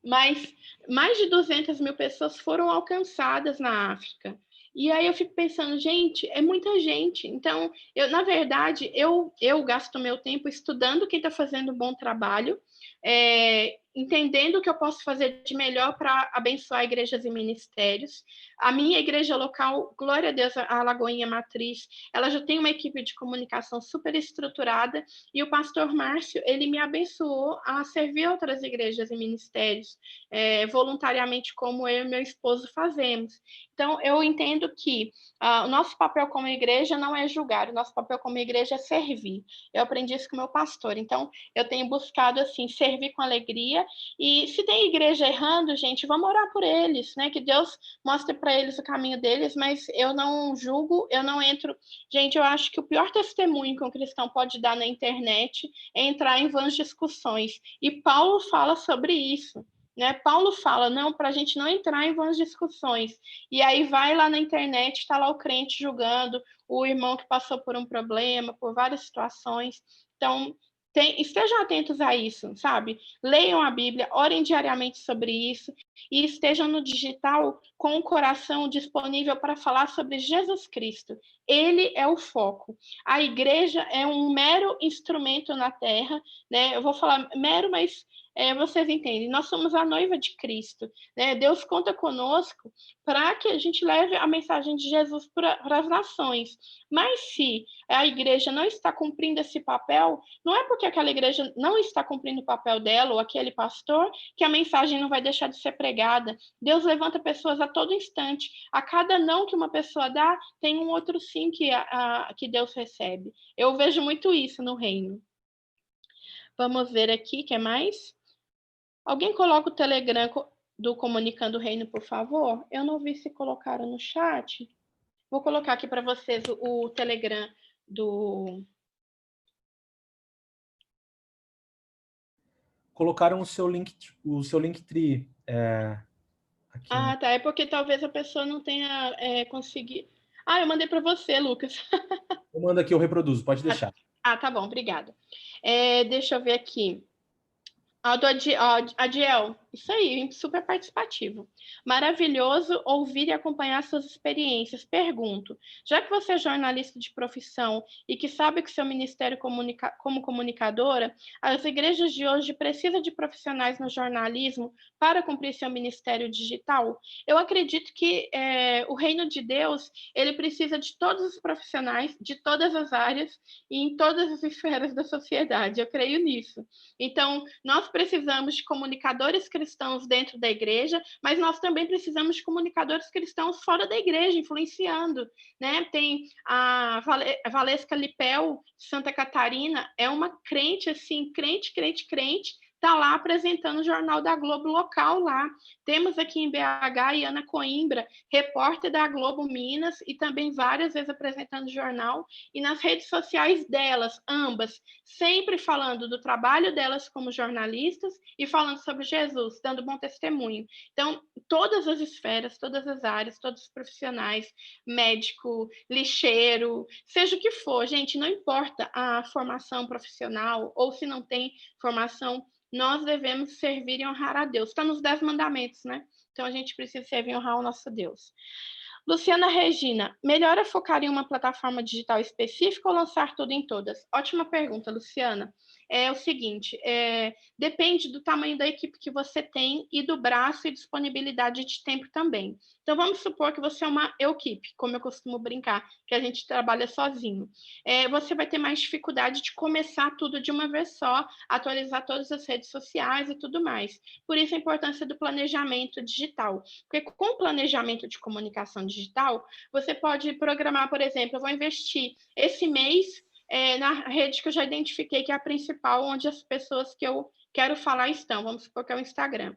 Speaker 1: Mas mais de 200 mil pessoas foram alcançadas na África. E aí eu fico pensando, gente, é muita gente. Então, na verdade, eu gasto meu tempo estudando quem está fazendo um bom trabalho, entendendo o que eu posso fazer de melhor para abençoar igrejas e ministérios. A minha igreja local, glória a Deus, a Lagoinha Matriz, ela já tem uma equipe de comunicação super estruturada, e o pastor Márcio, ele me abençoou a servir outras igrejas e ministérios, voluntariamente, como eu e meu esposo fazemos. Então, eu entendo que o nosso papel como igreja não é julgar, o nosso papel como igreja é servir. Eu aprendi isso com o meu pastor. Então, eu tenho buscado, assim, servir com alegria. E se tem igreja errando, gente, vamos orar por eles, né? Que Deus mostre para eles o caminho deles, mas eu não julgo, eu não entro. Gente, eu acho que o pior testemunho que um cristão pode dar na internet é entrar em vãs discussões. E Paulo fala sobre isso. Né? Paulo fala, não, para a gente não entrar em vãs discussões. E aí vai lá na internet, está lá o crente julgando o irmão que passou por um problema, por várias situações. Então, estejam atentos a isso, sabe? Leiam a Bíblia, orem diariamente sobre isso e estejam no digital com o coração disponível para falar sobre Jesus Cristo. Ele é o foco. A igreja é um mero instrumento na terra, né? Eu vou falar mero, mas vocês entendem, nós somos a noiva de Cristo, né? Deus conta conosco para que a gente leve a mensagem de Jesus para as nações. Mas se a igreja não está cumprindo esse papel, não é porque aquela igreja não está cumprindo o papel dela, ou aquele pastor, que a mensagem não vai deixar de ser pregada. Deus levanta pessoas a todo instante. A cada não que uma pessoa dá, tem um outro sim que Deus recebe. Eu vejo muito isso no reino. Vamos ver aqui, o que mais? Alguém coloca o Telegram do Comunicando o Reino, por favor? Eu não vi se colocaram no chat. Vou colocar aqui para vocês o Telegram do...
Speaker 2: Colocaram o seu Linktree aqui.
Speaker 1: Ah, tá. É porque talvez a pessoa não tenha conseguido... Ah, eu mandei para você, Lucas.
Speaker 2: Eu mando aqui, eu reproduzo, pode deixar.
Speaker 1: Tá bom, obrigada. Deixa eu ver aqui. Adiel, isso aí, super participativo. Maravilhoso ouvir e acompanhar suas experiências. Pergunto, já que você é jornalista de profissão e que sabe que seu ministério como comunicadora, as igrejas de hoje precisam de profissionais no jornalismo para cumprir seu ministério digital? Eu acredito que o reino de Deus, ele precisa de todos os profissionais, de todas as áreas e em todas as esferas da sociedade. Eu creio nisso. Então, nós precisamos de comunicadores cristãos dentro da igreja, mas nós também precisamos de comunicadores cristãos fora da igreja, influenciando, né? Tem a Valesca Lipel, de Santa Catarina, é uma crente, assim, crente, está lá apresentando o Jornal da Globo local lá. Temos aqui em BH Iana Coimbra, repórter da Globo Minas, e também várias vezes apresentando o jornal, e nas redes sociais delas, ambas, sempre falando do trabalho delas como jornalistas e falando sobre Jesus, dando bom testemunho. Então, todas as esferas, todas as áreas, todos os profissionais, médico, lixeiro, seja o que for, gente, não importa a formação profissional ou se não tem formação, nós devemos servir e honrar a Deus. Está nos 10 mandamentos, né? Então, a gente precisa servir e honrar o nosso Deus. Luciana Regina, melhor é focar em uma plataforma digital específica ou lançar tudo em todas? Ótima pergunta, Luciana. É o seguinte, depende do tamanho da equipe que você tem e do braço e disponibilidade de tempo também. Então, vamos supor que você é uma equipe, como eu costumo brincar, que a gente trabalha sozinho. Você vai ter mais dificuldade de começar tudo de uma vez só, atualizar todas as redes sociais e tudo mais. Por isso, a importância do planejamento digital. Porque com o planejamento de comunicação digital, você pode programar, por exemplo, eu vou investir esse mês na rede que eu já identifiquei que é a principal, onde as pessoas que eu quero falar estão. Vamos supor que é o Instagram.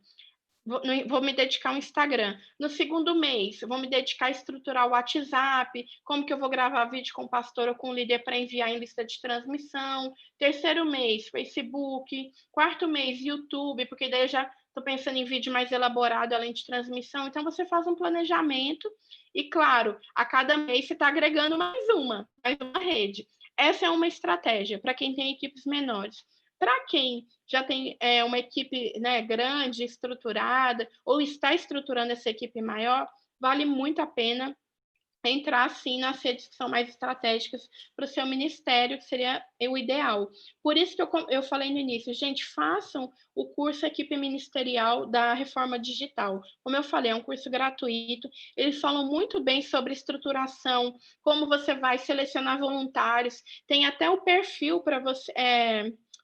Speaker 1: Vou me dedicar ao Instagram. No segundo mês, vou me dedicar a estruturar o WhatsApp, como que eu vou gravar vídeo com o pastor ou com o líder para enviar em lista de transmissão. Terceiro mês, Facebook. Quarto mês, YouTube, porque daí eu já estou pensando em vídeo mais elaborado, além de transmissão. Então, você faz um planejamento e, claro, a cada mês você está agregando mais uma rede. Essa é uma estratégia para quem tem equipes menores. Para quem já tem uma equipe, né, grande, estruturada, ou está estruturando essa equipe maior, vale muito a pena entrar sim nas redes que são mais estratégicas para o seu ministério, que seria o ideal. Por isso que eu falei no início, gente, façam o curso Equipe Ministerial da Reforma Digital. Como eu falei, é um curso gratuito, eles falam muito bem sobre estruturação, como você vai selecionar voluntários, tem até o perfil para você.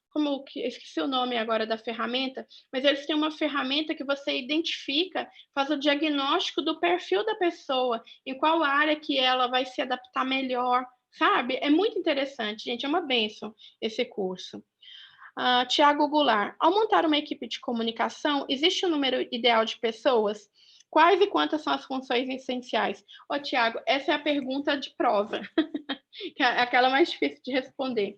Speaker 1: Como que esqueci o nome agora da ferramenta, mas eles têm uma ferramenta que você identifica, faz o diagnóstico do perfil da pessoa, em qual área que ela vai se adaptar melhor, sabe? É muito interessante, gente, é uma bênção esse curso. Tiago Goulart, ao montar uma equipe de comunicação, existe um número ideal de pessoas? Quais e quantas são as funções essenciais? Tiago, essa é a pergunta de prova, que é aquela mais difícil de responder.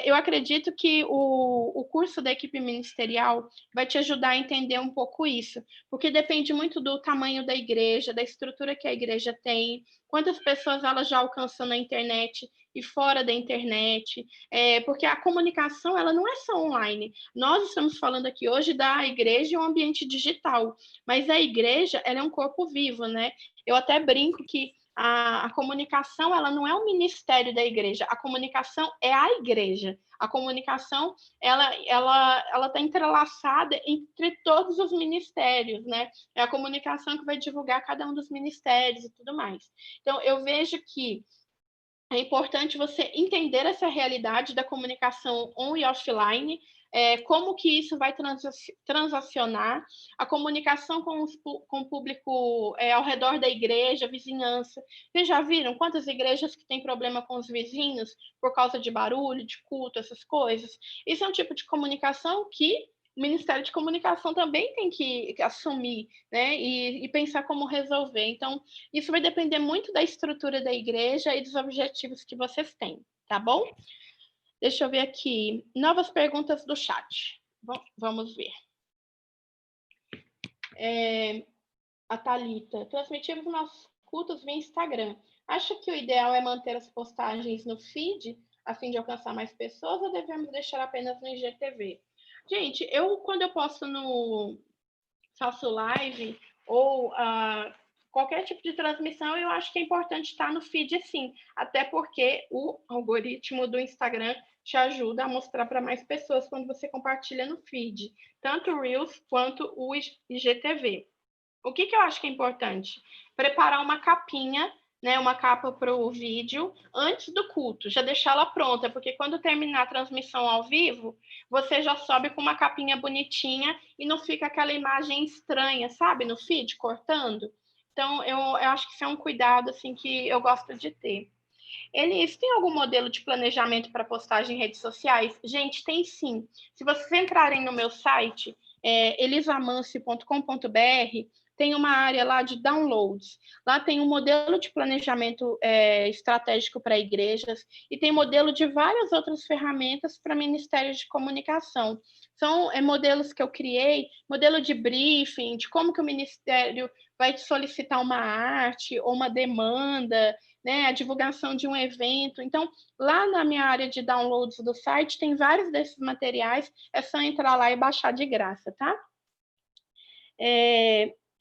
Speaker 1: Eu acredito que o curso da equipe ministerial vai te ajudar a entender um pouco isso, porque depende muito do tamanho da igreja, da estrutura que a igreja tem, quantas pessoas ela já alcançou na internet e fora da internet, porque a comunicação ela não é só online. Nós estamos falando aqui hoje da igreja e um ambiente digital, mas a igreja ela é um corpo vivo, né? Eu até brinco que a comunicação ela não é o ministério da igreja, a comunicação é a igreja. A comunicação ela está entrelaçada entre todos os ministérios, né? É a comunicação que vai divulgar cada um dos ministérios e tudo mais. Então, eu vejo que é importante você entender essa realidade da comunicação on e offline, como que isso vai transacionar, a comunicação com o público ao redor da igreja, vizinhança. Vocês já viram quantas igrejas que têm problema com os vizinhos por causa de barulho, de culto, essas coisas? Isso é um tipo de comunicação que o Ministério de Comunicação também tem que assumir, né? E pensar como resolver. Então, isso vai depender muito da estrutura da igreja e dos objetivos que vocês têm, tá bom? Deixa eu ver aqui. Novas perguntas do chat. Vamos ver. A Thalita. Transmitimos nossos cultos via Instagram. Acha que o ideal é manter as postagens no feed, a fim de alcançar mais pessoas, ou devemos deixar apenas no IGTV? Gente, quando eu posto faço live ou qualquer tipo de transmissão, eu acho que é importante estar no feed sim, até porque o algoritmo do Instagram te ajuda a mostrar para mais pessoas quando você compartilha no feed, tanto o Reels quanto o IGTV. O que eu acho que é importante? Preparar uma capinha, né, uma capa para o vídeo antes do culto, já deixá-la pronta, porque quando terminar a transmissão ao vivo, você já sobe com uma capinha bonitinha e não fica aquela imagem estranha, sabe, no feed, cortando. Então, eu acho que isso é um cuidado assim, que eu gosto de ter. Elis, tem algum modelo de planejamento para postagem em redes sociais? Gente, tem sim. Se vocês entrarem no meu site, elisamance.com.br, tem uma área lá de downloads. Lá tem um modelo de planejamento estratégico para igrejas e tem modelo de várias outras ferramentas para ministérios de comunicação. São modelos que eu criei, modelo de briefing, de como que o ministério vai solicitar uma arte ou uma demanda, né, a divulgação de um evento. Então, lá na minha área de downloads do site, tem vários desses materiais, é só entrar lá e baixar de graça, tá?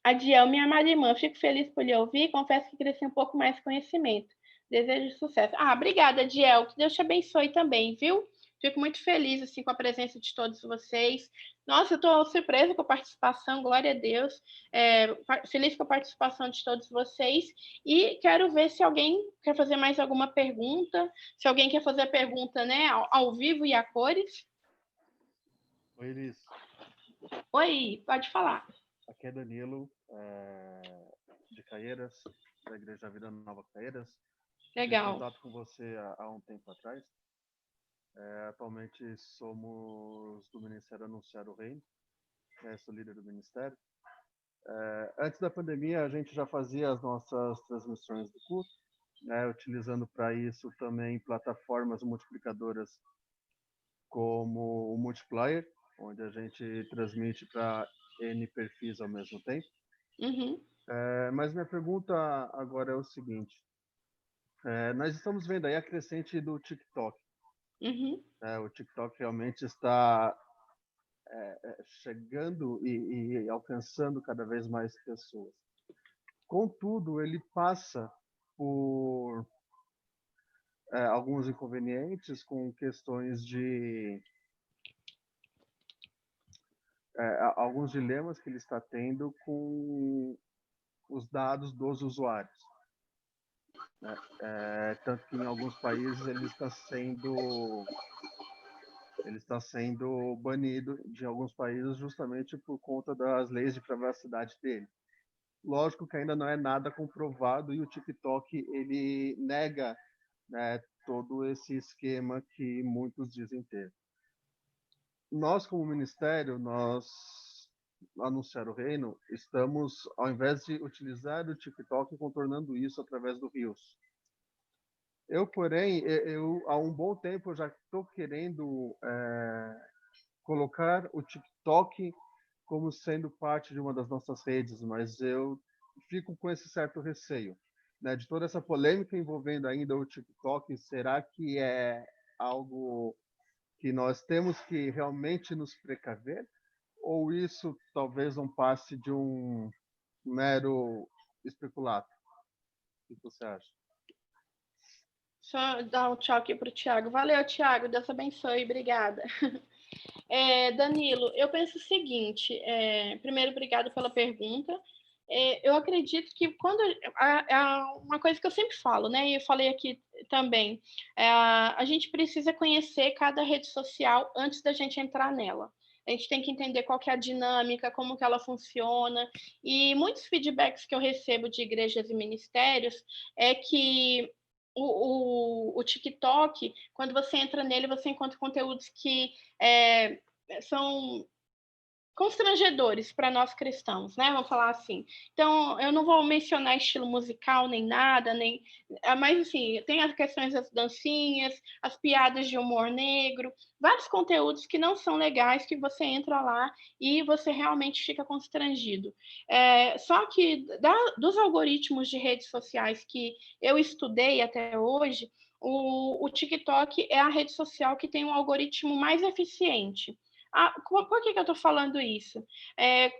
Speaker 1: Adiel, minha amada irmã, fico feliz por lhe ouvir, confesso que cresci um pouco mais conhecimento. Desejo sucesso. Obrigada, Adiel, que Deus te abençoe também, viu? Fico muito feliz assim, com a presença de todos vocês. Nossa, eu estou surpresa com a participação, glória a Deus. Feliz com a participação de todos vocês. E quero ver se alguém quer fazer mais alguma pergunta. Se alguém quer fazer a pergunta, né, ao vivo e a cores.
Speaker 4: Oi, Elis.
Speaker 1: Oi, pode falar.
Speaker 4: Aqui é Danilo, de Caieiras, da Igreja Vida Nova Caieiras.
Speaker 1: Legal.
Speaker 4: Tive contato com você há um tempo atrás. Atualmente somos do Ministério Anunciar o Reino, sou líder do Ministério. Antes da pandemia, a gente já fazia as nossas transmissões do culto, né, utilizando para isso também plataformas multiplicadoras como o Multiplier, onde a gente transmite para N perfis ao mesmo tempo.
Speaker 1: Uhum.
Speaker 4: Mas minha pergunta agora é o seguinte. Nós estamos vendo aí a crescente do TikTok.
Speaker 1: Uhum.
Speaker 4: O TikTok realmente está chegando e alcançando cada vez mais pessoas. Contudo, ele passa por alguns inconvenientes com questões de alguns dilemas que ele está tendo com os dados dos usuários, né? Tanto que em alguns países ele está sendo banido de alguns países justamente por conta das leis de privacidade dele. Lógico que ainda não é nada comprovado e o TikTok ele nega, né, todo esse esquema que muitos dizem ter. Nós, como ministério, nós Anunciar o Reino, estamos, ao invés de utilizar o TikTok, contornando isso através do Reels. Porém, há um bom tempo eu já estou querendo colocar o TikTok como sendo parte de uma das nossas redes, mas eu fico com esse certo receio, né, de toda essa polêmica envolvendo ainda o TikTok. Será que é algo que nós temos que realmente nos precaver? Ou isso talvez não passe de um mero especulado? O que você acha?
Speaker 1: Só dar um tchau aqui para o Tiago. Valeu, Tiago. Deus abençoe. Obrigada. Danilo, eu penso o seguinte. Primeiro, obrigado pela pergunta. Eu acredito que quando uma coisa que eu sempre falo, né? E eu falei aqui também, a gente precisa conhecer cada rede social antes da gente entrar nela. A gente tem que entender qual que é a dinâmica, como que ela funciona. E muitos feedbacks que eu recebo de igrejas e ministérios é que o TikTok, quando você entra nele, você encontra conteúdos que são constrangedores para nós cristãos, né? Vamos falar assim. Então, eu não vou mencionar estilo musical nem nada, mas assim, tem as questões das dancinhas, as piadas de humor negro, vários conteúdos que não são legais, que você entra lá e você realmente fica constrangido. Só que dos algoritmos de redes sociais que eu estudei até hoje, o TikTok é a rede social que tem um algoritmo mais eficiente. Por que eu estou falando isso?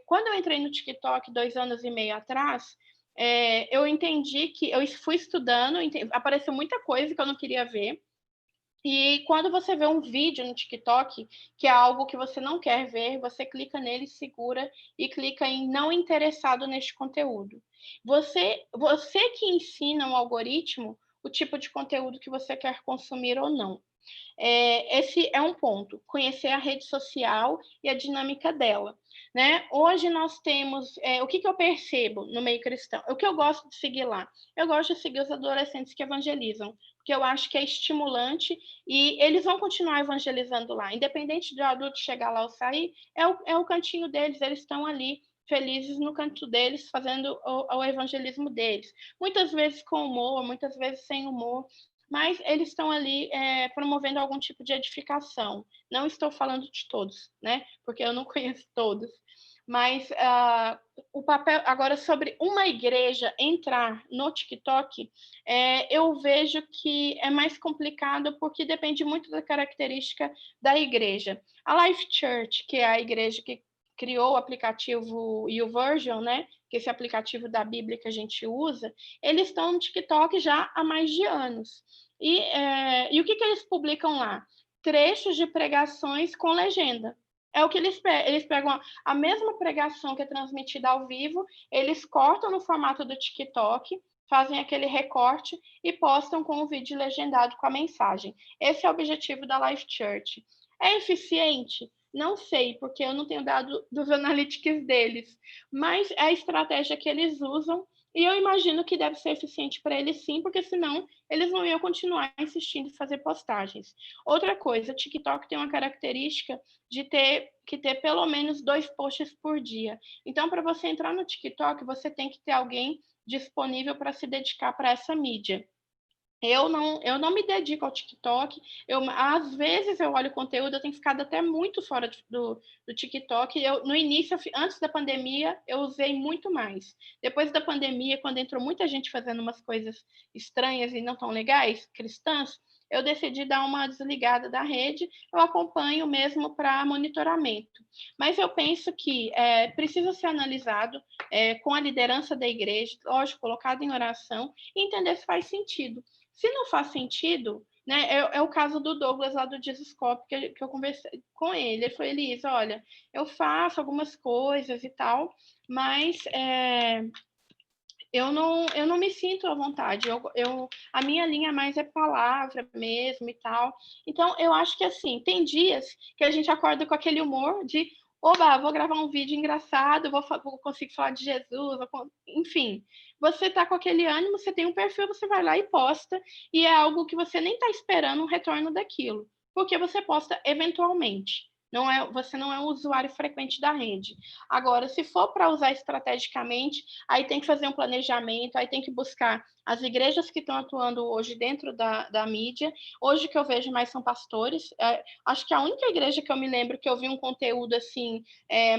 Speaker 1: Quando eu entrei no TikTok 2 anos e meio atrás, eu entendi que eu fui estudando, apareceu muita coisa que eu não queria ver. E quando você vê um vídeo no TikTok, que é algo que você não quer ver, você clica nele, segura e clica em não interessado neste conteúdo. Você que ensina o algoritmo o tipo de conteúdo que você quer consumir ou não. Esse é um ponto, conhecer a rede social e a dinâmica dela, né? Hoje nós temos, o que eu percebo no meio cristão? O que eu gosto de seguir lá? Eu gosto de seguir os adolescentes que evangelizam, porque eu acho que é estimulante e eles vão continuar evangelizando lá, independente do adulto chegar lá ou sair, é o cantinho deles, eles estão ali felizes no canto deles, fazendo o evangelismo deles. Muitas vezes com humor, muitas vezes sem humor, mas eles estão ali promovendo algum tipo de edificação. Não estou falando de todos, né? Porque eu não conheço todos. Mas o papel agora sobre uma igreja entrar no TikTok, eu vejo que é mais complicado porque depende muito da característica da igreja. A Life Church, que é a igreja que criou o aplicativo YouVersion, né? Que é esse aplicativo da Bíblia que a gente usa, eles estão no TikTok já há mais de anos. E o que eles publicam lá? Trechos de pregações com legenda. É o que eles pegam a mesma pregação que é transmitida ao vivo, eles cortam no formato do TikTok, fazem aquele recorte e postam com o vídeo legendado com a mensagem. Esse é o objetivo da Life Church. É eficiente? Não sei, porque eu não tenho dado dos analytics deles, mas é a estratégia que eles usam e eu imagino que deve ser eficiente para eles sim, porque senão eles não iam continuar insistindo em fazer postagens. Outra coisa, o TikTok tem uma característica de ter pelo menos 2 posts por dia. Então, para você entrar no TikTok, você tem que ter alguém disponível para se dedicar para essa mídia. Eu não me dedico ao TikTok. Às vezes eu olho o conteúdo, eu tenho ficado até muito fora do TikTok. No início, antes da pandemia, eu usei muito mais. Depois da pandemia, quando entrou muita gente fazendo umas coisas estranhas e não tão legais, cristãs, eu decidi dar uma desligada da rede, eu acompanho mesmo para monitoramento. Mas eu penso que precisa ser analisado com a liderança da igreja, lógico, colocado em oração, e entender se faz sentido. Se não faz sentido, né, é o caso do Douglas lá do Dizoscope, que eu conversei com ele. Ele falou, Elisa, olha, eu faço algumas coisas e tal, mas eu não me sinto à vontade. A minha linha mais é palavra mesmo e tal. Então, eu acho que assim, tem dias que a gente acorda com aquele humor de oba, vou gravar um vídeo engraçado, vou conseguir falar de Jesus, enfim. Você está com aquele ânimo, você tem um perfil, você vai lá e posta, e é algo que você nem está esperando um retorno daquilo, porque você posta eventualmente. Você não é um usuário frequente da rede. Agora, se for para usar estrategicamente, aí tem que fazer um planejamento, aí tem que buscar as igrejas que estão atuando hoje dentro da mídia. Hoje que eu vejo mais são pastores. Acho que a única igreja que eu me lembro que eu vi um conteúdo assim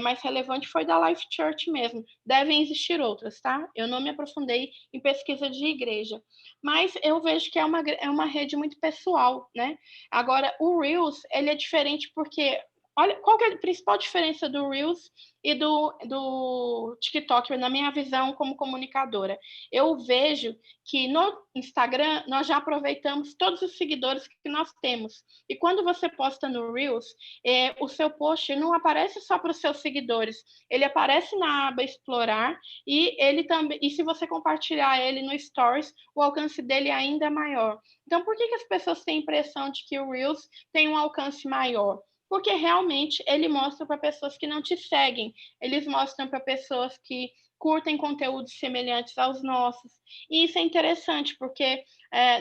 Speaker 1: mais relevante foi da Life Church mesmo. Devem existir outras, tá? Eu não me aprofundei em pesquisa de igreja. Mas eu vejo que é uma rede muito pessoal, né? Agora, o Reels, ele é diferente porque... Olha, qual que é a principal diferença do Reels e do TikTok, na minha visão como comunicadora? Eu vejo que no Instagram nós já aproveitamos todos os seguidores que nós temos. E quando você posta no Reels, o seu post não aparece só para os seus seguidores, ele aparece na aba Explorar e se você compartilhar ele no Stories, o alcance dele é ainda maior. Então, por que as pessoas têm a impressão de que o Reels tem um alcance maior? Porque realmente ele mostra para pessoas que não te seguem, eles mostram para pessoas que curtem conteúdos semelhantes aos nossos. E isso é interessante, porque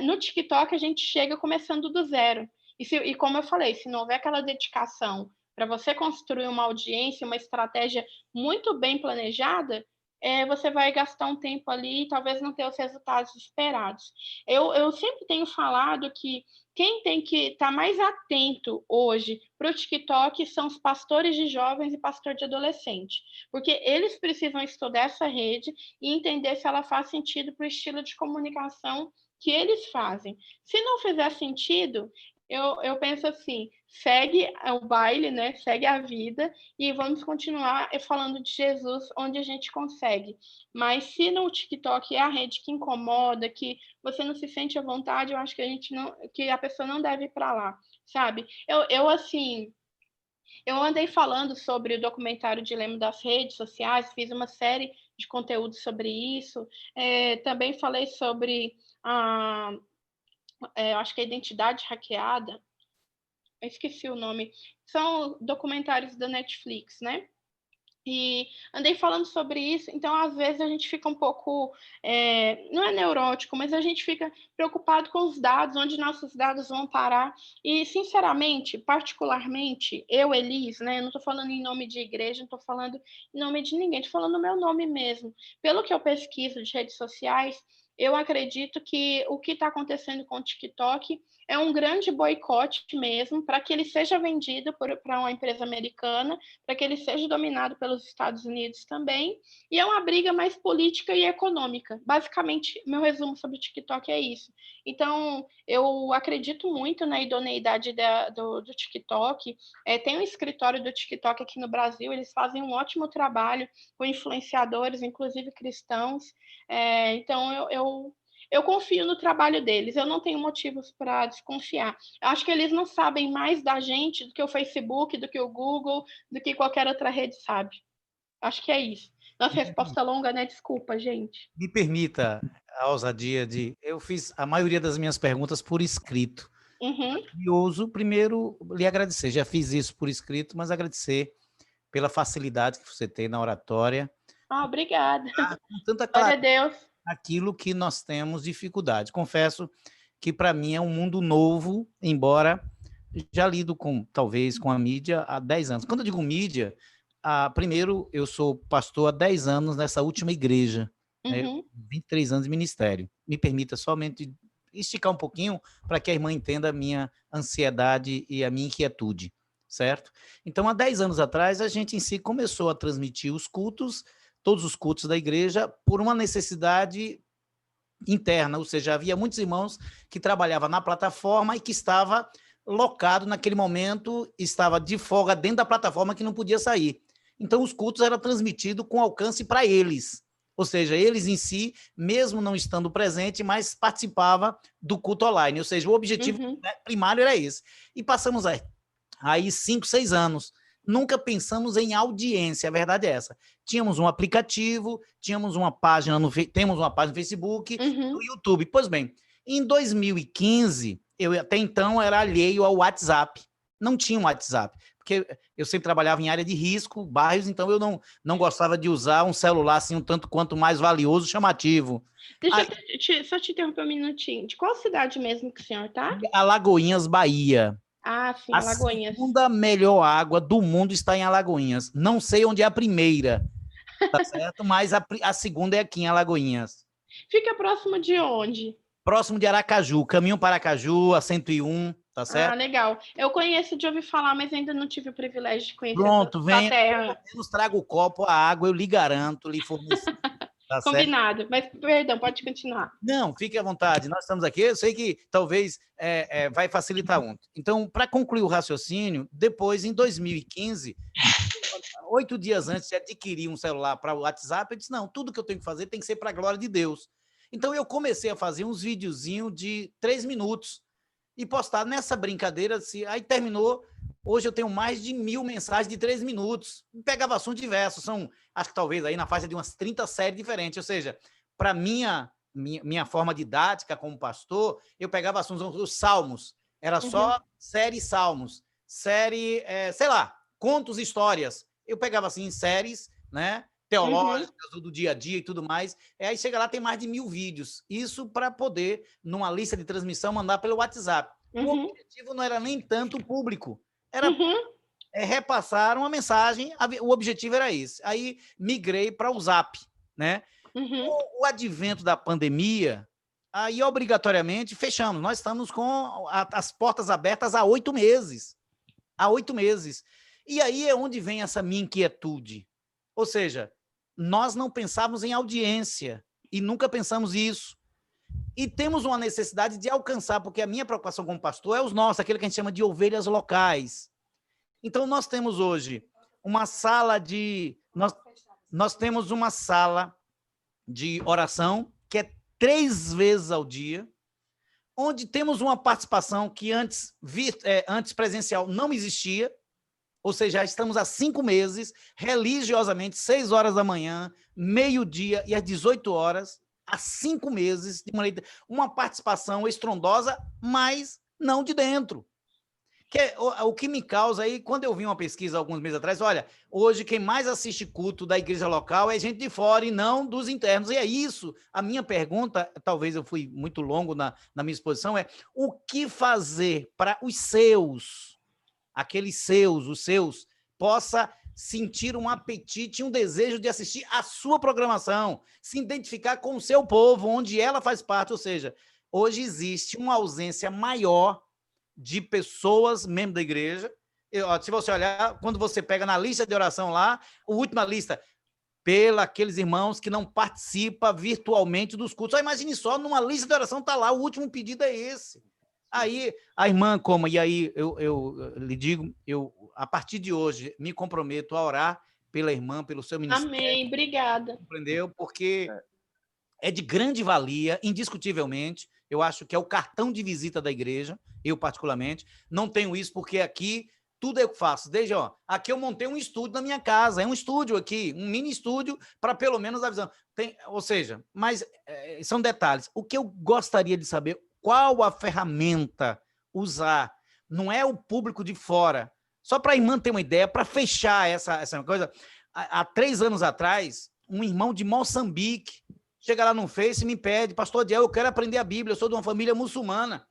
Speaker 1: no TikTok a gente chega começando do zero. E como eu falei, se não houver aquela dedicação para você construir uma audiência, uma estratégia muito bem planejada, você vai gastar um tempo ali e talvez não ter os resultados esperados. Eu sempre tenho falado que quem tem que estar mais atento hoje para o TikTok são os pastores de jovens e pastor de adolescente, porque eles precisam estudar essa rede e entender se ela faz sentido para o estilo de comunicação que eles fazem. Se não fizer sentido, eu penso assim, segue o baile, né? Segue a vida e vamos continuar falando de Jesus onde a gente consegue. Mas se no TikTok é a rede que incomoda, que você não se sente à vontade, eu acho que a pessoa não deve ir para lá, sabe? Eu andei falando sobre o documentário Dilema das Redes Sociais, fiz uma série de conteúdos sobre isso, também falei sobre acho que a identidade hackeada, eu esqueci o nome, são documentários da Netflix, né? E andei falando sobre isso, então às vezes a gente fica um pouco, não é neurótico, mas a gente fica preocupado com os dados, onde nossos dados vão parar. E, sinceramente, particularmente, eu, Elis, né, eu não estou falando em nome de igreja, não estou falando em nome de ninguém, estou falando o meu nome mesmo. Pelo que eu pesquiso de redes sociais, eu acredito que o que está acontecendo com o TikTok é um grande boicote mesmo, para que ele seja vendido para uma empresa americana, para que ele seja dominado pelos Estados Unidos também, e é uma briga mais política e econômica. Basicamente, meu resumo sobre o TikTok é isso. Então, eu acredito muito na idoneidade do TikTok. Tem um escritório do TikTok aqui no Brasil, eles fazem um ótimo trabalho com influenciadores, inclusive cristãos. Então, eu confio no trabalho deles, eu não tenho motivos para desconfiar. Eu acho que eles não sabem mais da gente do que o Facebook, do que o Google, do que qualquer outra rede sabe. Acho que é isso. Nossa, resposta longa, né? Desculpa, gente.
Speaker 5: Me permita a ousadia de... Eu fiz a maioria das minhas perguntas por escrito.
Speaker 1: Uhum.
Speaker 5: E ouso, primeiro, lhe agradecer. Já fiz isso por escrito, mas agradecer pela facilidade que você tem na oratória.
Speaker 1: Obrigada.
Speaker 5: Com tanta
Speaker 1: Glória a
Speaker 5: clareza
Speaker 1: Deus.
Speaker 5: aquilo que nós temos dificuldade. Confesso que para mim é um mundo novo, embora já lido talvez com a mídia há 10 anos. Quando eu digo mídia, primeiro eu sou pastor há 10 anos nessa última igreja, né? 23 anos de ministério. Me permita somente esticar um pouquinho para que a irmã entenda a minha ansiedade e a minha inquietude, certo? Então, há 10 anos atrás, a gente em si começou a transmitir os cultos, todos os cultos da igreja, por uma necessidade interna, ou seja, havia muitos irmãos que trabalhavam na plataforma e que estava locado naquele momento, estava de folga dentro da plataforma que não podia sair. Então, os cultos eram transmitidos com alcance para eles. Ou seja, eles em si, mesmo não estando presente, mas participava do culto online. Ou seja, o objetivo primário era esse. E passamos aí 5, 6 anos. Nunca pensamos em audiência, a verdade é essa. Tínhamos um aplicativo, temos uma página no Facebook, no YouTube. Pois bem, em 2015, eu até então era alheio ao WhatsApp. Não tinha um WhatsApp, porque eu sempre trabalhava em área de risco, bairros, então eu não gostava de usar um celular assim um tanto quanto mais valioso, chamativo.
Speaker 1: Deixa eu só te interromper um minutinho. De qual cidade mesmo que o senhor tá?
Speaker 5: Alagoinhas, Bahia.
Speaker 1: Ah, sim,
Speaker 5: A
Speaker 1: Alagoinhas.
Speaker 5: segunda melhor água do mundo está em Alagoinhas. Não sei onde é a primeira, tá certo? Mas a segunda é aqui em Alagoinhas.
Speaker 1: Fica próximo de onde?
Speaker 5: Próximo de Aracaju, caminho para Aracaju, a 101, tá certo?
Speaker 1: Ah, legal. Eu conheço de ouvir falar, mas ainda não tive o privilégio de conhecer
Speaker 5: Pronto, venha,
Speaker 1: terra.
Speaker 5: nos traga o copo, a água, eu lhe garanto, lhe forneço. Tá
Speaker 1: Combinado, mas perdão, pode continuar.
Speaker 5: Não, fique à vontade, nós estamos aqui, eu sei que talvez vai facilitar muito. Então, para concluir o raciocínio, depois, em 2015, 8 dias antes de adquirir um celular para o WhatsApp, eu disse, não, tudo que eu tenho que fazer tem que ser para a glória de Deus. Então, eu comecei a fazer uns videozinhos de 3 minutos e postar nessa brincadeira, aí terminou, hoje eu tenho mais de 1000 mensagens de 3 minutos, pegava assuntos diversos, acho que talvez aí na faixa de umas 30 séries diferentes, ou seja, para minha forma didática como pastor, eu pegava assuntos, os salmos, era só série salmos, série, sei lá, contos, histórias, eu pegava assim séries, né, teológicas, do dia a dia e tudo mais, aí chega lá, tem mais de 1000 vídeos, isso para poder, numa lista de transmissão, mandar pelo WhatsApp. O objetivo não era nem tanto o público, era repassar uma mensagem, o objetivo era esse. Aí migrei para o Zap, né? O advento da pandemia, aí obrigatoriamente fechamos, nós estamos com as portas abertas há 8 meses. Há 8 meses. E aí é onde vem essa minha inquietude. Ou seja, nós não pensávamos em audiência e nunca pensamos isso. E temos uma necessidade de alcançar, porque a minha preocupação como pastor é os nossos, aquele que a gente chama de ovelhas locais. Então, nós temos hoje uma sala de... Nós temos uma sala de oração, que é 3 vezes ao dia, onde temos uma participação que antes presencial não existia, ou seja, já estamos há 5 meses, religiosamente, 6 horas da manhã, meio-dia e às 18 horas, há 5 meses, de uma participação estrondosa, mas não de dentro. O que me causa aí, quando eu vi uma pesquisa alguns meses atrás, olha, hoje quem mais assiste culto da igreja local é gente de fora e não dos internos. E é isso. A minha pergunta, talvez eu fui muito longo na minha exposição, é o que fazer para os seus, os seus, possa sentir um apetite, um desejo de assistir a sua programação, se identificar com o seu povo, onde ela faz parte. Ou seja, hoje existe uma ausência maior de pessoas, membros da igreja. Se você olhar, quando você pega na lista de oração lá, a última lista, aqueles irmãos que não participam virtualmente dos cultos. Imagine só, numa lista de oração está lá, o último pedido é esse. Aí a irmã, e aí eu lhe digo, a partir de hoje me comprometo a orar pela irmã, pelo seu ministério.
Speaker 1: Amém, obrigada.
Speaker 5: Compreendeu? Porque é de grande valia, indiscutivelmente. Eu acho que é o cartão de visita da igreja, eu particularmente. Não tenho isso porque aqui tudo eu faço. Desde, aqui eu montei um estúdio na minha casa, é um estúdio aqui, um mini estúdio para pelo menos a visão. Ou seja, mas são detalhes. O que eu gostaria de saber, qual a ferramenta usar? Não é o público de fora. Só para a irmã ter uma ideia, para fechar essa coisa, há 3 anos atrás, um irmão de Moçambique chega lá no Face e me pede, pastor Adiel, eu quero aprender a Bíblia, eu sou de uma família muçulmana.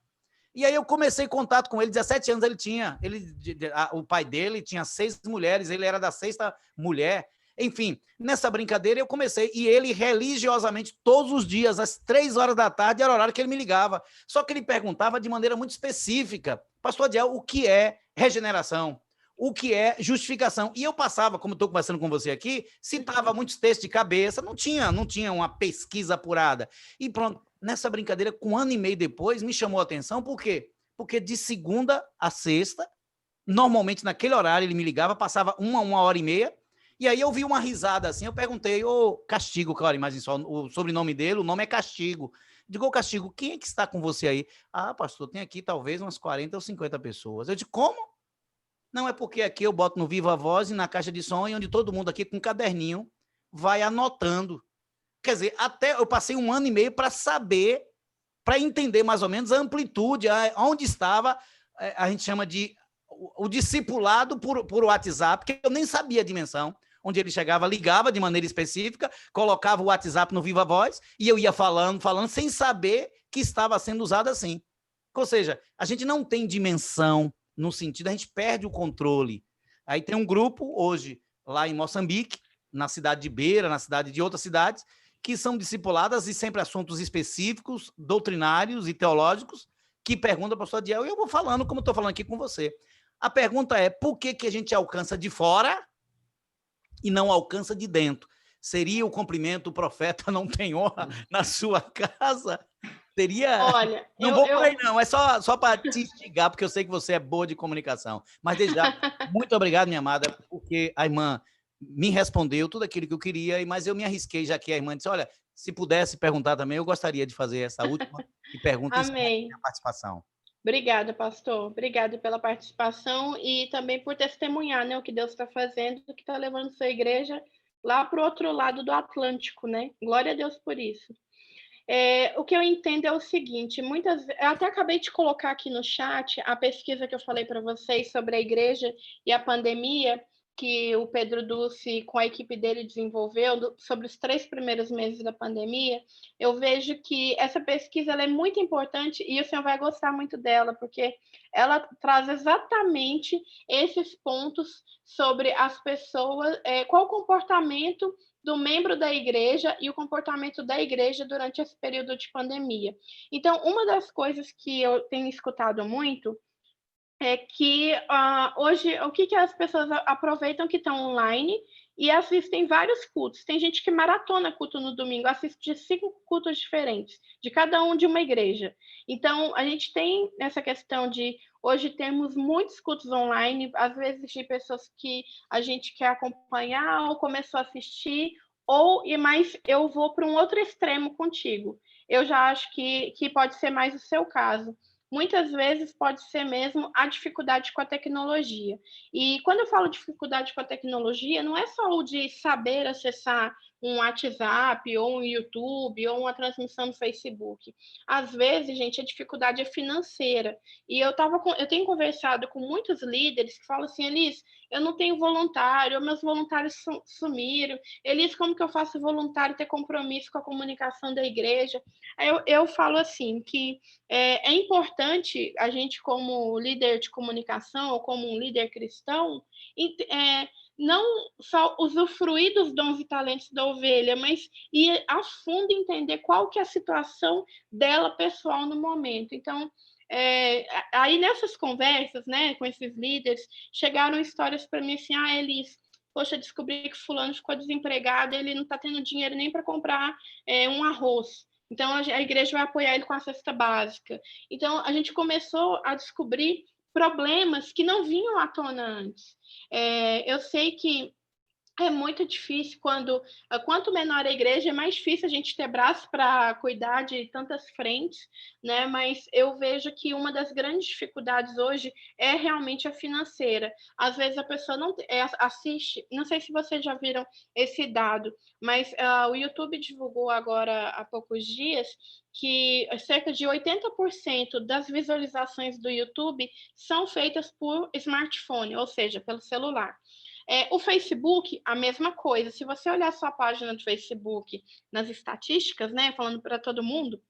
Speaker 5: E aí eu comecei contato com ele, 17 anos ele tinha, o pai dele tinha 6 mulheres, ele era da 6ª mulher. Enfim, nessa brincadeira eu comecei, e ele religiosamente, todos os dias, às 3 horas da tarde, era o horário que ele me ligava. Só que ele perguntava de maneira muito específica, pastor Adiel, o que é regeneração? o que é justificação. E eu passava, como estou conversando com você aqui, citava muitos textos de cabeça, não tinha uma pesquisa apurada. E pronto, nessa brincadeira, com 1 ano e meio depois, me chamou a atenção, por quê? Porque de segunda a sexta, normalmente naquele horário ele me ligava, passava 1 hora e meia, e aí eu vi uma risada assim, eu perguntei, ô Castigo, que é a imagem só, o sobrenome dele, o nome é Castigo. Digo, ô Castigo, quem é que está com você aí? Ah, pastor, tem aqui talvez umas 40 ou 50 pessoas. Eu digo, como? Não, é porque aqui eu boto no Viva Voz e na caixa de som, onde todo mundo aqui com um caderninho vai anotando. Quer dizer, até eu passei 1 ano e meio para saber, para entender mais ou menos a amplitude, onde estava, a gente chama de o discipulado por WhatsApp, que eu nem sabia a dimensão, onde ele chegava, ligava de maneira específica, colocava o WhatsApp no Viva Voz e eu ia falando, sem saber que estava sendo usado assim. Ou seja, a gente não tem dimensão no sentido, a gente perde o controle. Aí tem um grupo hoje lá em Moçambique, na cidade de Beira, na cidade de outras cidades, que são discipuladas e sempre assuntos específicos, doutrinários e teológicos, que perguntam para a pastor Adiel, e eu vou falando como estou falando aqui com você. A pergunta é, por que a gente alcança de fora e não alcança de dentro? Seria o cumprimento, o profeta não tem honra na sua casa? Seria...
Speaker 1: Olha,
Speaker 5: não vou por aí, não. É só para te instigar, porque eu sei que você é boa de comunicação. Mas, desde já, muito obrigado, minha amada, porque a irmã me respondeu tudo aquilo que eu queria, mas eu me arrisquei, já que a irmã disse, olha, se pudesse perguntar também, eu gostaria de fazer essa última pergunta e
Speaker 1: Amém.
Speaker 5: a participação.
Speaker 1: Obrigada, pastor. Obrigada pela participação e também por testemunhar, né, o que Deus está fazendo, que está levando sua igreja lá para o outro lado do Atlântico, né? Glória a Deus por isso. O que eu entendo é o seguinte, eu até acabei de colocar aqui no chat a pesquisa que eu falei para vocês sobre a igreja e a pandemia, que o Pedro Dulce, com a equipe dele, desenvolveu sobre os 3 primeiros meses da pandemia. Eu vejo que essa pesquisa ela é muito importante e o senhor vai gostar muito dela, porque ela traz exatamente esses pontos sobre as pessoas, qual o comportamento do membro da igreja e o comportamento da igreja durante esse período de pandemia. Então, uma das coisas que eu tenho escutado muito é que hoje, o que as pessoas aproveitam que estão online e assistem vários cultos. Tem gente que maratona culto no domingo, assiste 5 cultos diferentes, de cada um de uma igreja. Então, a gente tem essa questão de, hoje temos muitos cultos online, às vezes de pessoas que a gente quer acompanhar ou começou a assistir, mas eu vou para um outro extremo contigo. Eu já acho que pode ser mais o seu caso. Muitas vezes pode ser mesmo a dificuldade com a tecnologia. E quando eu falo dificuldade com a tecnologia, não é só o de saber acessar um WhatsApp, ou um YouTube, ou uma transmissão no Facebook. Às vezes, gente, a dificuldade é financeira. E eu tenho conversado com muitos líderes que falam assim, Elis, eu não tenho voluntário, meus voluntários sumiram. Elis, como que eu faço voluntário ter compromisso com a comunicação da igreja? Eu falo assim, que é importante a gente, como líder de comunicação, ou como um líder cristão, não só usufruir dos dons e talentos da ovelha, mas ir a fundo entender qual que é a situação dela pessoal no momento. Então, aí nessas conversas, né, com esses líderes, chegaram histórias para mim assim, Elis, poxa, descobri que fulano ficou desempregado, ele não está tendo dinheiro nem para comprar um arroz. Então, a igreja vai apoiar ele com a cesta básica. Então, a gente começou a descobrir problemas que não vinham à tona antes. Eu sei que é muito difícil quanto menor a igreja, é mais difícil a gente ter braço para cuidar de tantas frentes, né? Mas eu vejo que uma das grandes dificuldades hoje é realmente a financeira. Às vezes a pessoa não assiste, não sei se vocês já viram esse dado, mas o YouTube divulgou agora há poucos dias que cerca de 80% das visualizações do YouTube são feitas por smartphone, ou seja, pelo celular. O Facebook, a mesma coisa. Se você olhar a sua página do Facebook nas estatísticas, né, falando para todo mundo,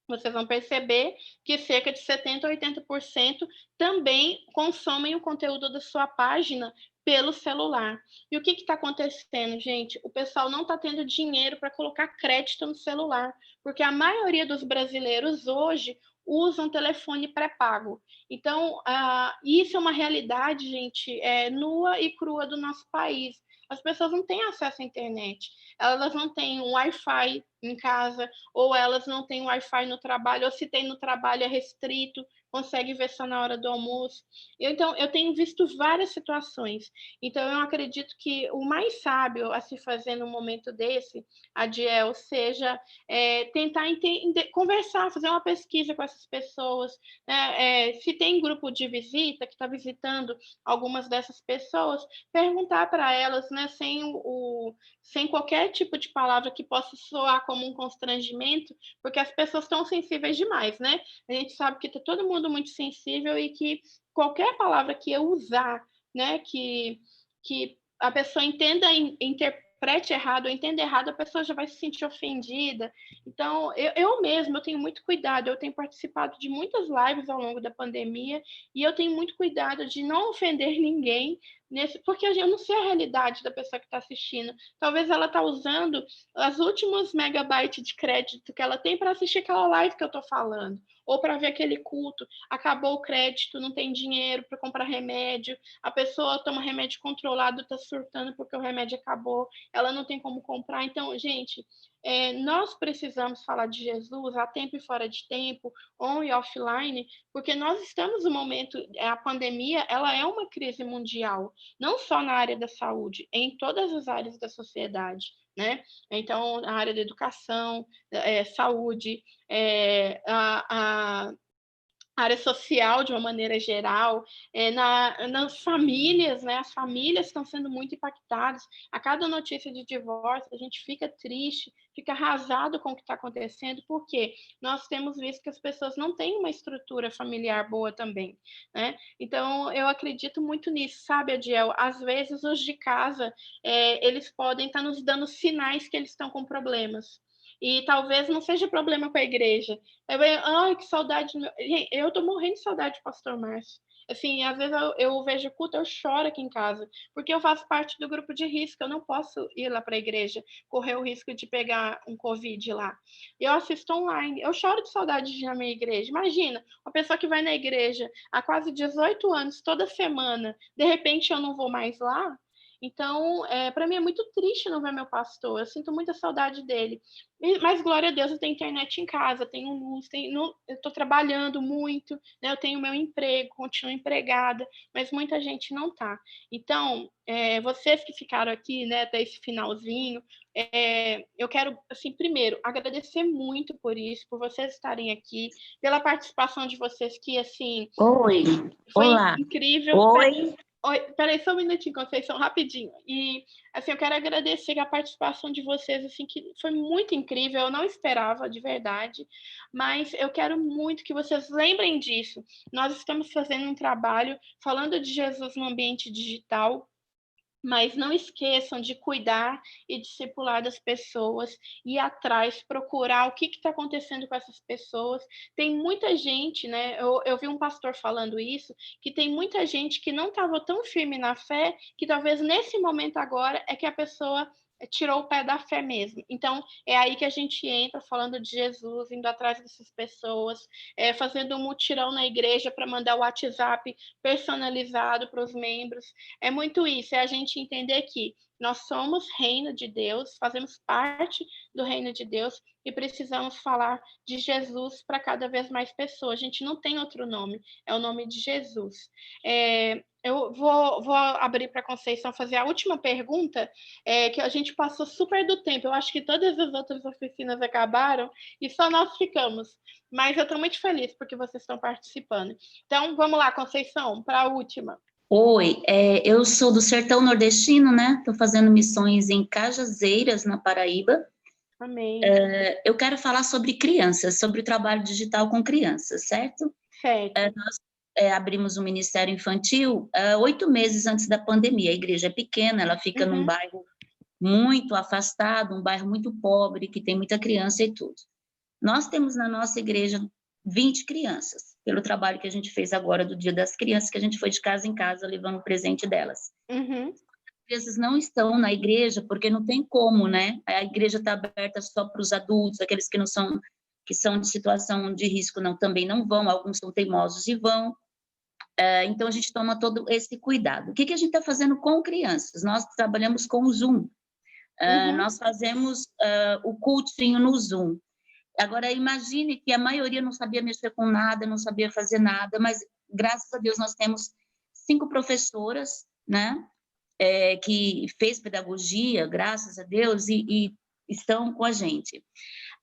Speaker 1: vocês vão perceber que cerca de 70% a 80% também consomem o conteúdo da sua página pelo celular. E o que está acontecendo, gente? O pessoal não está tendo dinheiro para colocar crédito no celular, porque a maioria dos brasileiros hoje usam telefone pré-pago. Então, isso é uma realidade, gente, nua e crua do nosso país. As pessoas não têm acesso à internet, elas não têm um Wi-Fi em casa, ou elas não têm Wi-Fi no trabalho, ou se tem no trabalho é restrito, consegue ver só na hora do almoço. Então, eu tenho visto várias situações. Então, eu acredito que o mais sábio a se fazer num momento desse, Adiel, seja tentar conversar, fazer uma pesquisa com essas pessoas, né? Se tem grupo de visita que está visitando algumas dessas pessoas, perguntar para elas, né, sem qualquer tipo de palavra que possa soar como um constrangimento, porque as pessoas estão sensíveis demais, né? A gente sabe que está todo mundo muito sensível e que qualquer palavra que eu usar, né, que a pessoa interprete errado ou entenda errado, a pessoa já vai se sentir ofendida. Então, eu mesma, eu tenho muito cuidado, eu tenho participado de muitas lives ao longo da pandemia e eu tenho muito cuidado de não ofender ninguém, porque eu não sei a realidade da pessoa que está assistindo. Talvez ela está usando os últimos megabytes de crédito que ela tem para assistir aquela live que eu estou falando, ou para ver aquele culto. Acabou o crédito, não tem dinheiro para comprar remédio, a pessoa toma remédio controlado, está surtando porque o remédio acabou, ela não tem como comprar. Então, gente, nós precisamos falar de Jesus a tempo e fora de tempo, on e offline, porque nós estamos no momento, a pandemia, ela é uma crise mundial, não só na área da saúde, em todas as áreas da sociedade, né? Então, na área da educação, saúde, a área social, de uma maneira geral, nas famílias, né? As famílias estão sendo muito impactadas. A cada notícia de divórcio, a gente fica triste, fica arrasado com o que está acontecendo, porque nós temos visto que as pessoas não têm uma estrutura familiar boa também, né? Então, eu acredito muito nisso, sabe, Adiel? Às vezes, os de casa, eles podem estar nos dando sinais que eles estão com problemas. E talvez não seja problema com a igreja. Ai, que saudade. Eu tô morrendo de saudade do pastor Márcio. Assim, às vezes eu vejo culto, eu choro aqui em casa, porque eu faço parte do grupo de risco, eu não posso ir lá para a igreja, correr o risco de pegar um Covid lá. Eu assisto online, eu choro de saudade de ir na minha igreja. Imagina, uma pessoa que vai na igreja há quase 18 anos, toda semana, de repente eu não vou mais lá. Então, para mim é muito triste não ver meu pastor, eu sinto muita saudade dele. Mas, glória a Deus, eu tenho internet em casa, tenho luz, eu estou trabalhando muito, né? Eu tenho meu emprego, continuo empregada, mas muita gente não está. Então, vocês que ficaram aqui, né, até esse finalzinho, eu quero, assim, primeiro, agradecer muito por isso, por vocês estarem aqui, pela participação de vocês que, assim...
Speaker 6: Oi,
Speaker 1: foi
Speaker 6: olá.
Speaker 1: incrível.
Speaker 6: Oi.
Speaker 1: Oi, peraí, só um minutinho, Conceição, rapidinho. E, assim, eu quero agradecer a participação de vocês, assim, que foi muito incrível, eu não esperava, de verdade, mas eu quero muito que vocês lembrem disso. Nós estamos fazendo um trabalho falando de Jesus no ambiente digital, mas não esqueçam de cuidar e discipular das pessoas, ir atrás, procurar o que está acontecendo com essas pessoas. Tem muita gente, né? Eu vi um pastor falando isso, que tem muita gente que não estava tão firme na fé, que talvez nesse momento agora é que a pessoa tirou o pé da fé mesmo. Então, é aí que a gente entra falando de Jesus, indo atrás dessas pessoas, fazendo um mutirão na igreja para mandar o WhatsApp personalizado para os membros. É muito isso, é a gente entender que nós somos reino de Deus, fazemos parte do reino de Deus e precisamos falar de Jesus para cada vez mais pessoas. A gente não tem outro nome, é o nome de Jesus. Eu vou abrir para a Conceição fazer a última pergunta, que a gente passou super do tempo. Eu acho que todas as outras oficinas acabaram e só nós ficamos. Mas eu estou muito feliz porque vocês estão participando. Então, vamos lá, Conceição, para a última.
Speaker 6: Oi, eu sou do sertão nordestino, né? Estou fazendo missões em Cajazeiras, na Paraíba.
Speaker 1: Amém.
Speaker 6: Eu quero falar sobre crianças, sobre o trabalho digital com crianças, certo?
Speaker 1: Certo.
Speaker 6: Nós abrimos um ministério infantil 8 meses antes da pandemia. A igreja é pequena, ela fica num bairro muito afastado, um bairro muito pobre, que tem muita criança e tudo. Nós temos na nossa igreja 20 crianças, pelo trabalho que a gente fez agora do Dia das Crianças, que a gente foi de casa em casa levando o presente delas. As crianças não estão na igreja porque não tem como, né? A igreja está aberta só para os adultos, aqueles que não são, que são de situação de risco também não vão, alguns são teimosos e vão. Então, a gente toma todo esse cuidado. O que a gente está fazendo com crianças? Nós trabalhamos com o Zoom. Nós fazemos o cultinho no Zoom. Agora, imagine que a maioria não sabia mexer com nada, não sabia fazer nada, mas, graças a Deus, nós temos 5 professoras, né, que fez pedagogia, graças a Deus, e estão com a gente.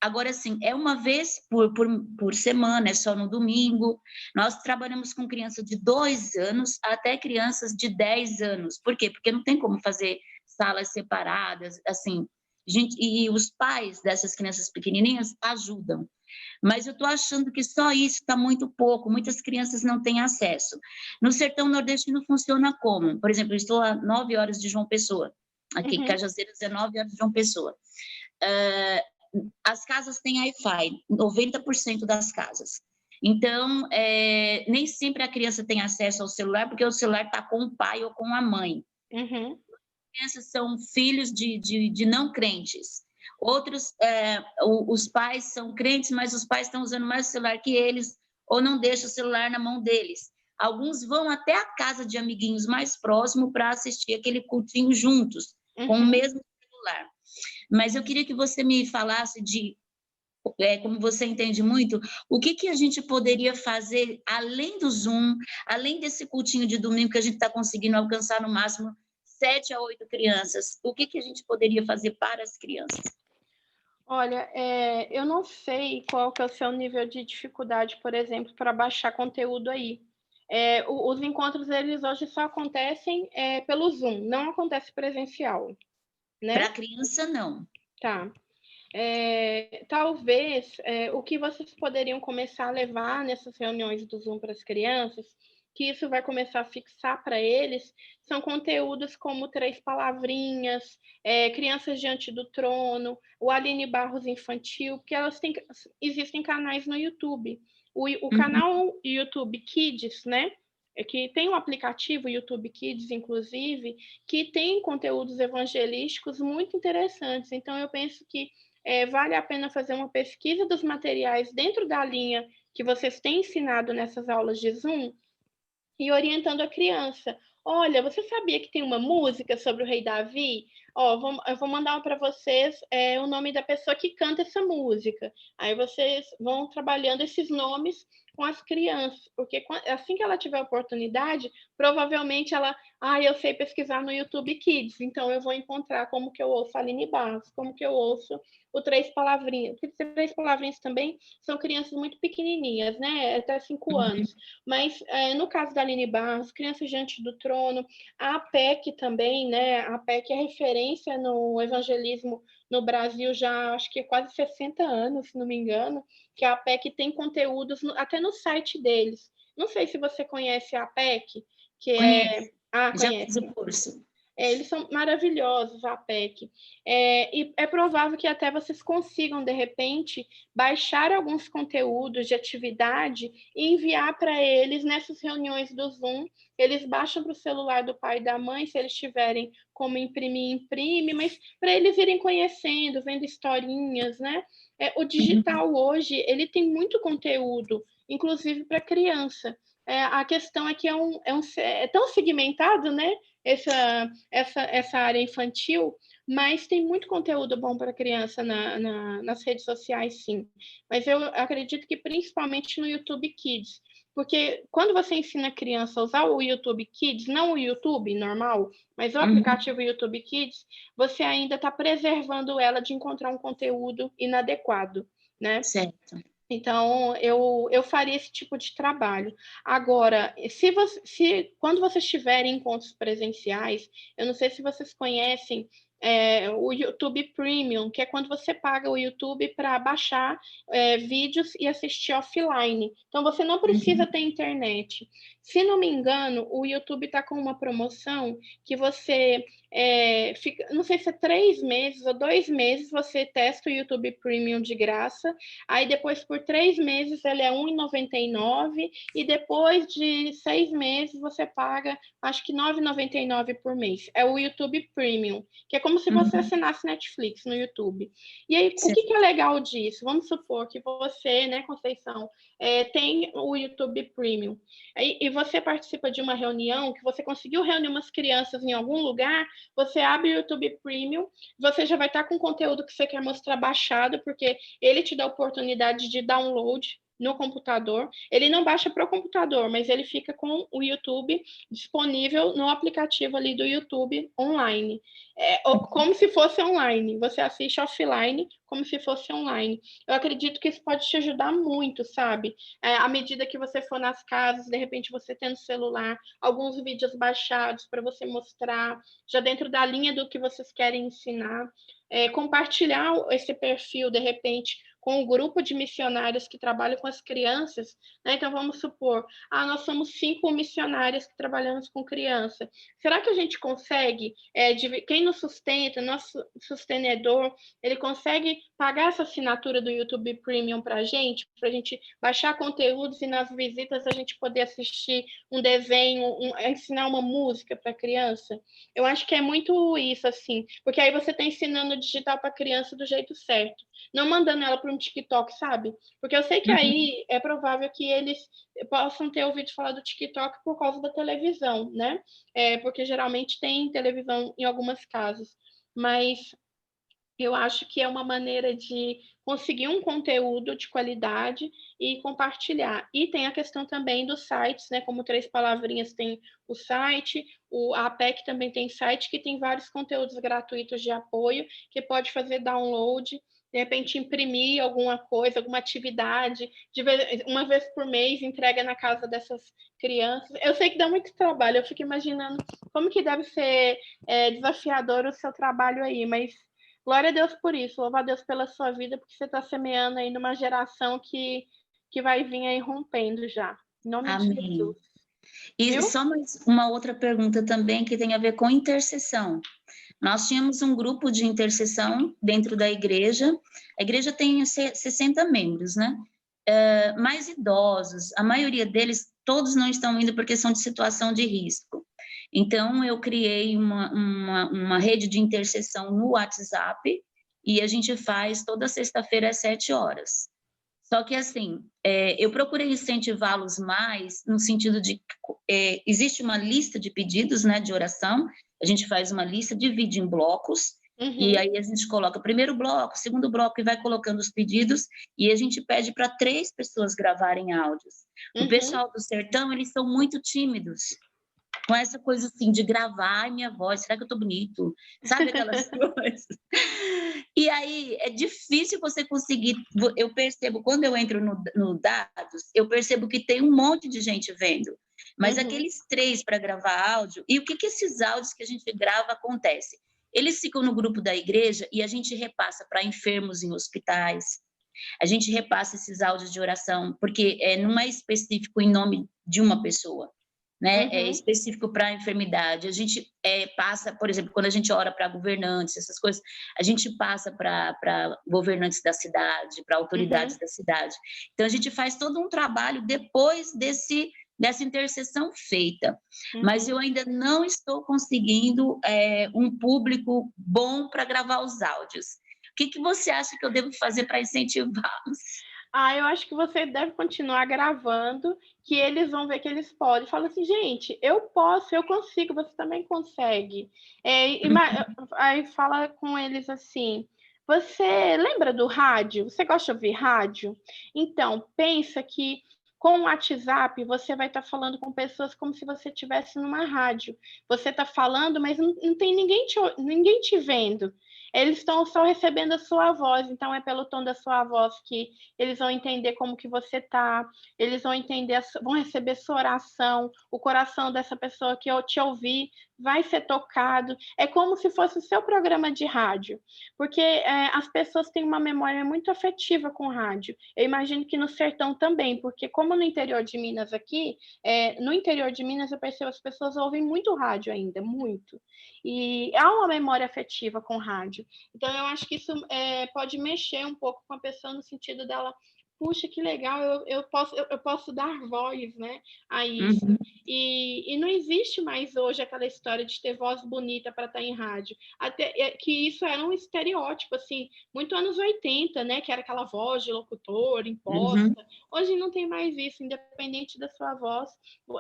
Speaker 6: Agora, assim, é uma vez por semana, é só no domingo. Nós trabalhamos com crianças de 2 anos até crianças de 10 anos. Por quê? Porque não tem como fazer salas separadas, assim, e os pais dessas crianças pequenininhas ajudam. Mas eu estou achando que só isso está muito pouco, muitas crianças não têm acesso. No sertão nordestino funciona como? Por exemplo, eu estou a 9 horas de João Pessoa, aqui em Cajazeiras é 9 horas de João Pessoa. As casas têm Wi-Fi, 90% das casas. Então, nem sempre a criança tem acesso ao celular, porque o celular está com o pai ou com a mãe. Crianças são filhos de não crentes. Outros, os pais são crentes, mas os pais estão usando mais o celular que eles, ou não deixam o celular na mão deles. Alguns vão até a casa de amiguinhos mais próximos para assistir aquele cultinho juntos, com o mesmo celular. Mas eu queria que você me falasse como você entende muito, o que a gente poderia fazer além do Zoom, além desse cultinho de domingo que a gente está conseguindo alcançar no máximo 7 a 8 crianças, o que a gente poderia fazer para as crianças?
Speaker 1: Olha, eu não sei qual que é o seu nível de dificuldade, por exemplo, para baixar conteúdo aí. Os encontros, eles hoje só acontecem pelo Zoom, não acontece presencial, né?
Speaker 6: Para criança, não.
Speaker 1: Tá. Talvez o que vocês poderiam começar a levar nessas reuniões do Zoom para as crianças, que isso vai começar a fixar para eles, são conteúdos como 3 palavrinhas, Crianças Diante do Trono, o Aline Barros Infantil, porque existem canais no YouTube. O canal YouTube Kids, né? Que tem um aplicativo, YouTube Kids, inclusive, que tem conteúdos evangelísticos muito interessantes. Então, eu penso que vale a pena fazer uma pesquisa dos materiais dentro da linha que vocês têm ensinado nessas aulas de Zoom e orientando a criança. Olha, você sabia que tem uma música sobre o rei Davi? Eu vou mandar para vocês o nome da pessoa que canta essa música. Aí vocês vão trabalhando esses nomes com as crianças, porque assim que ela tiver oportunidade, provavelmente ela, eu sei pesquisar no YouTube Kids, então eu vou encontrar como que eu ouço a Aline Barros, como que eu ouço o 3 Palavrinhas. Porque 3 Palavrinhas também são crianças muito pequenininhas, né? Até 5 anos. Mas no caso da Aline Barros, Crianças Diante do Trono, a APEC também, né? A APEC é referência no evangelismo no Brasil já, acho que quase 60 anos, se não me engano, que a APEC tem conteúdos até no site deles. Não sei se você conhece a APEC, que
Speaker 6: Conheço.
Speaker 1: conhece.
Speaker 6: Já fiz o curso.
Speaker 1: Eles são maravilhosos, a APEC. E é provável que até vocês consigam, de repente, baixar alguns conteúdos de atividade e enviar para eles nessas reuniões do Zoom. Eles baixam para o celular do pai e da mãe, se eles tiverem como imprimir, imprime, mas para eles irem conhecendo, vendo historinhas, né? O digital hoje, ele tem muito conteúdo, inclusive para criança. A questão é que é tão segmentado, né? Essa área infantil, mas tem muito conteúdo bom para criança nas redes sociais, sim. Mas eu acredito que principalmente no YouTube Kids, porque quando você ensina a criança a usar o YouTube Kids, não o YouTube normal, mas o aplicativo YouTube Kids, você ainda está preservando ela de encontrar um conteúdo inadequado, né?
Speaker 6: Certo.
Speaker 1: Então, eu faria esse tipo de trabalho. Agora, quando vocês tiverem encontros presenciais, eu não sei se vocês conhecem o YouTube Premium, que é quando você paga o YouTube para baixar vídeos e assistir offline. Então, você não precisa ter internet. Se não me engano, o YouTube está com uma promoção que você não sei se é 3 meses ou 2 meses, você testa o YouTube Premium de graça, aí depois por 3 meses ele é R$ 1,99 e depois de 6 meses você paga, acho que R$ 9,99 por mês. É o YouTube Premium, que é como como se você assinasse Netflix no YouTube. E aí, o que é legal disso? Vamos supor que você, né, Conceição, tem o YouTube Premium, e você participa de uma reunião, que você conseguiu reunir umas crianças em algum lugar, você abre o YouTube Premium, você já vai estar com o conteúdo que você quer mostrar baixado, porque ele te dá a oportunidade de download no computador. Ele não baixa para o computador, mas ele fica com o YouTube disponível no aplicativo ali do YouTube online. Como se fosse online. Você assiste offline como se fosse online. Eu acredito que isso pode te ajudar muito, sabe? À medida que você for nas casas, de repente você tendo celular, alguns vídeos baixados para você mostrar, já dentro da linha do que vocês querem ensinar. Compartilhar esse perfil, de repente, com um grupo de missionários que trabalham com as crianças, né? Então, vamos supor, nós somos 5 missionárias que trabalhamos com criança. Será que a gente consegue, quem nos sustenta, nosso sustenedor, ele consegue pagar essa assinatura do YouTube Premium para a gente baixar conteúdos e nas visitas a gente poder assistir um desenho, ensinar uma música para a criança? Eu acho que é muito isso, assim, porque aí você está ensinando digital para a criança do jeito certo, não mandando ela para um TikTok, sabe? Porque eu sei que aí é provável que eles possam ter ouvido falar do TikTok por causa da televisão, né? Porque geralmente tem televisão em algumas casas, mas eu acho que é uma maneira de conseguir um conteúdo de qualidade e compartilhar. E tem a questão também dos sites, né? Como Três Palavrinhas tem o site, a APEC também tem site que tem vários conteúdos gratuitos de apoio, que pode fazer download, de repente imprimir alguma coisa, alguma atividade, uma vez por mês, entrega na casa dessas crianças. Eu sei que dá muito trabalho, eu fico imaginando como que deve ser desafiador o seu trabalho aí, mas glória a Deus por isso, louva a Deus pela sua vida, porque você está semeando aí numa geração que vai vir aí rompendo já. Em nome de Jesus.
Speaker 6: E
Speaker 1: Viu?
Speaker 6: só mais uma outra pergunta também que tem a ver com intercessão. Nós tínhamos um grupo de intercessão dentro da igreja. A igreja tem 60 membros, né? Mais idosos, a maioria deles, todos não estão indo porque são de situação de risco. Então, eu criei uma rede de intercessão no WhatsApp e a gente faz toda sexta-feira às 7 horas. Só que, assim, eu procurei incentivá-los mais no sentido de existe uma lista de pedidos, né, de oração, a gente faz uma lista, divide em blocos, e aí a gente coloca o primeiro bloco, segundo bloco, e vai colocando os pedidos, e a gente pede para 3 pessoas gravarem áudios. O pessoal do sertão, eles são muito tímidos, com essa coisa assim de gravar, ai, minha voz, será que eu tô bonito? Sabe aquelas coisas? E aí é difícil você conseguir, eu percebo, quando eu entro no dados, eu percebo que tem um monte de gente vendo, mas aqueles 3 para gravar áudio, e o que esses áudios que a gente grava acontece? Eles ficam no grupo da igreja e a gente repassa para enfermos em hospitais, a gente repassa esses áudios de oração, porque não é específico em nome de uma pessoa, né? É específico para a enfermidade. A gente passa, por exemplo, quando a gente ora para governantes, essas coisas, a gente passa para governantes da cidade, para autoridades da cidade. Então, a gente faz todo um trabalho depois dessa intercessão feita. Mas eu ainda não estou conseguindo um público bom para gravar os áudios. O que você acha que eu devo fazer para incentivá-los?
Speaker 1: Eu acho que você deve continuar gravando, que eles vão ver que eles podem. Fala assim, gente, eu posso, eu consigo, você também consegue. Aí fala com eles assim, você lembra do rádio? Você gosta de ouvir rádio? Então, pensa que com o WhatsApp você vai estar falando com pessoas como se você estivesse numa rádio. Você está falando, mas não tem ninguém te vendo. Eles estão só recebendo a sua voz, então é pelo tom da sua voz que eles vão entender como que você está, eles vão entender, vão receber sua oração, o coração dessa pessoa que eu te ouvi vai ser tocado. É como se fosse o seu programa de rádio, porque as pessoas têm uma memória muito afetiva com rádio. Eu imagino que no sertão também, porque como no interior de Minas aqui, no interior de Minas eu percebo as pessoas ouvem muito rádio ainda, muito. E há uma memória afetiva com rádio. Então, eu acho que isso pode mexer um pouco com a pessoa no sentido dela Puxa, que legal, eu posso dar voz, né, a isso.
Speaker 6: Uhum.
Speaker 1: E não existe mais hoje aquela história de ter voz bonita para estar em rádio. Até que isso era um estereótipo, assim, muito anos 80, né, que era aquela voz de locutor imposta.
Speaker 6: Uhum.
Speaker 1: Hoje não tem mais isso, independente da sua voz.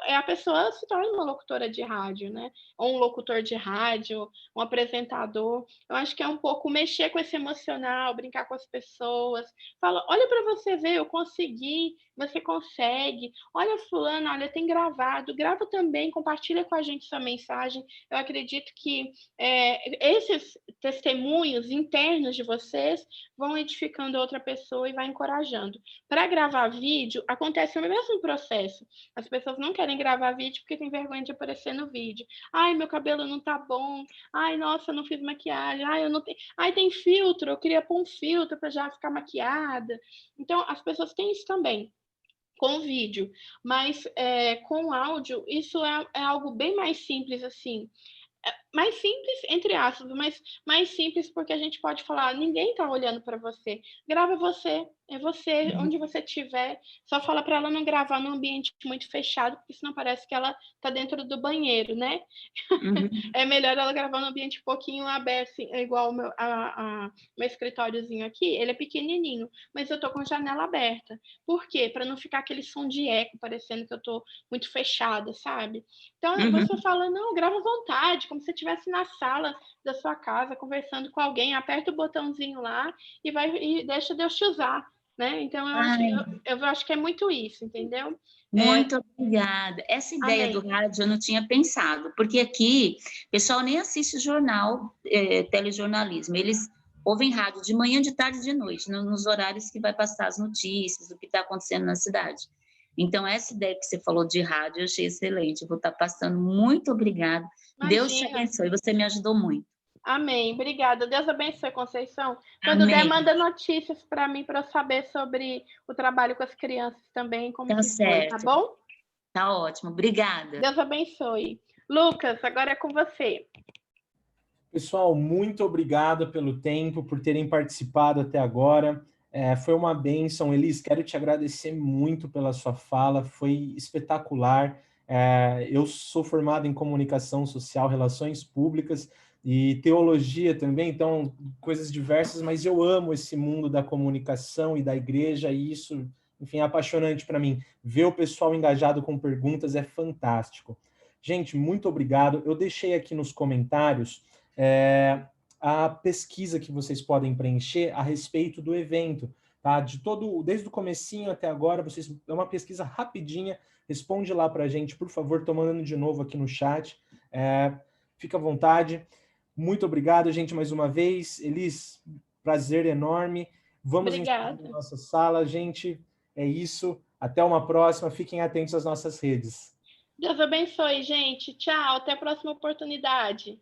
Speaker 1: A pessoa se torna uma locutora de rádio, né, ou um locutor de rádio, um apresentador. Eu acho que é um pouco mexer com esse emocional, brincar com as pessoas. Fala, olha para você ver, eu consegui, você consegue. Olha, fulano, olha, tem gravado. Grava também, compartilha com a gente sua mensagem. Eu acredito que esses testemunhos internos de vocês vão edificando outra pessoa e vai encorajando. Para gravar vídeo, acontece o mesmo processo. As pessoas não querem gravar vídeo porque tem vergonha de aparecer no vídeo. Ai, meu cabelo não tá bom. Ai, nossa, eu não fiz maquiagem. Ai, eu não tenho. Ai, tem filtro, eu queria pôr um filtro para já ficar maquiada. Então, as pessoas têm isso também com vídeo, mas com áudio, isso é algo bem mais simples, assim. Mais simples, entre aspas, mas mais simples porque a gente pode falar, ninguém está olhando para você. Grava você, é você, onde você estiver. Só fala para ela não gravar num ambiente muito fechado, porque senão parece que ela está dentro do banheiro, né?
Speaker 6: Uhum.
Speaker 1: É melhor ela gravar num ambiente um pouquinho aberto, assim, igual o meu escritóriozinho aqui, ele é pequenininho, mas eu tô com a janela aberta. Por quê? Para não ficar aquele som de eco, parecendo que eu tô muito fechada, sabe? Então, você fala, não, grava à vontade, como se você estivesse na sala da sua casa, conversando com alguém, aperta o botãozinho lá e deixa Deus te usar, né? Então, eu acho que é muito isso, entendeu?
Speaker 6: Muito obrigada. Essa ideia do rádio eu não tinha pensado, porque aqui o pessoal nem assiste jornal, telejornalismo, eles ouvem rádio de manhã, de tarde e de noite, nos horários que vai passar as notícias, o que está acontecendo na cidade. Então, essa ideia que você falou de rádio, eu achei excelente, eu vou estar passando. Muito obrigada. Deus te abençoe, você me ajudou muito.
Speaker 1: Amém. Obrigada. Deus abençoe, Conceição. Quando
Speaker 6: Amém.
Speaker 1: der, manda notícias para mim, para eu saber sobre o trabalho com as crianças também, como
Speaker 6: Tá
Speaker 1: que
Speaker 6: certo.
Speaker 1: foi, tá bom?
Speaker 6: Tá ótimo. Obrigada.
Speaker 1: Deus abençoe. Lucas, agora é com você.
Speaker 2: Pessoal, muito obrigado pelo tempo, por terem participado até agora. Foi uma bênção. Elis, quero te agradecer muito pela sua fala, foi espetacular. Eu sou formado em comunicação social, relações públicas e teologia também, então coisas diversas, mas eu amo esse mundo da comunicação e da igreja, e isso, enfim, é apaixonante para mim. Ver o pessoal engajado com perguntas é fantástico. Gente, muito obrigado. Eu deixei aqui nos comentários a pesquisa que vocês podem preencher a respeito do evento, tá? Desde o comecinho até agora, é uma pesquisa rapidinha, responde lá para a gente, por favor, tô mandando de novo aqui no chat, fica à vontade. Muito obrigado, gente, mais uma vez. Elis, prazer enorme. Vamos encerrar a nossa sala, gente. É isso. Até uma próxima. Fiquem atentos às nossas redes.
Speaker 1: Deus abençoe, gente. Tchau. Até a próxima oportunidade.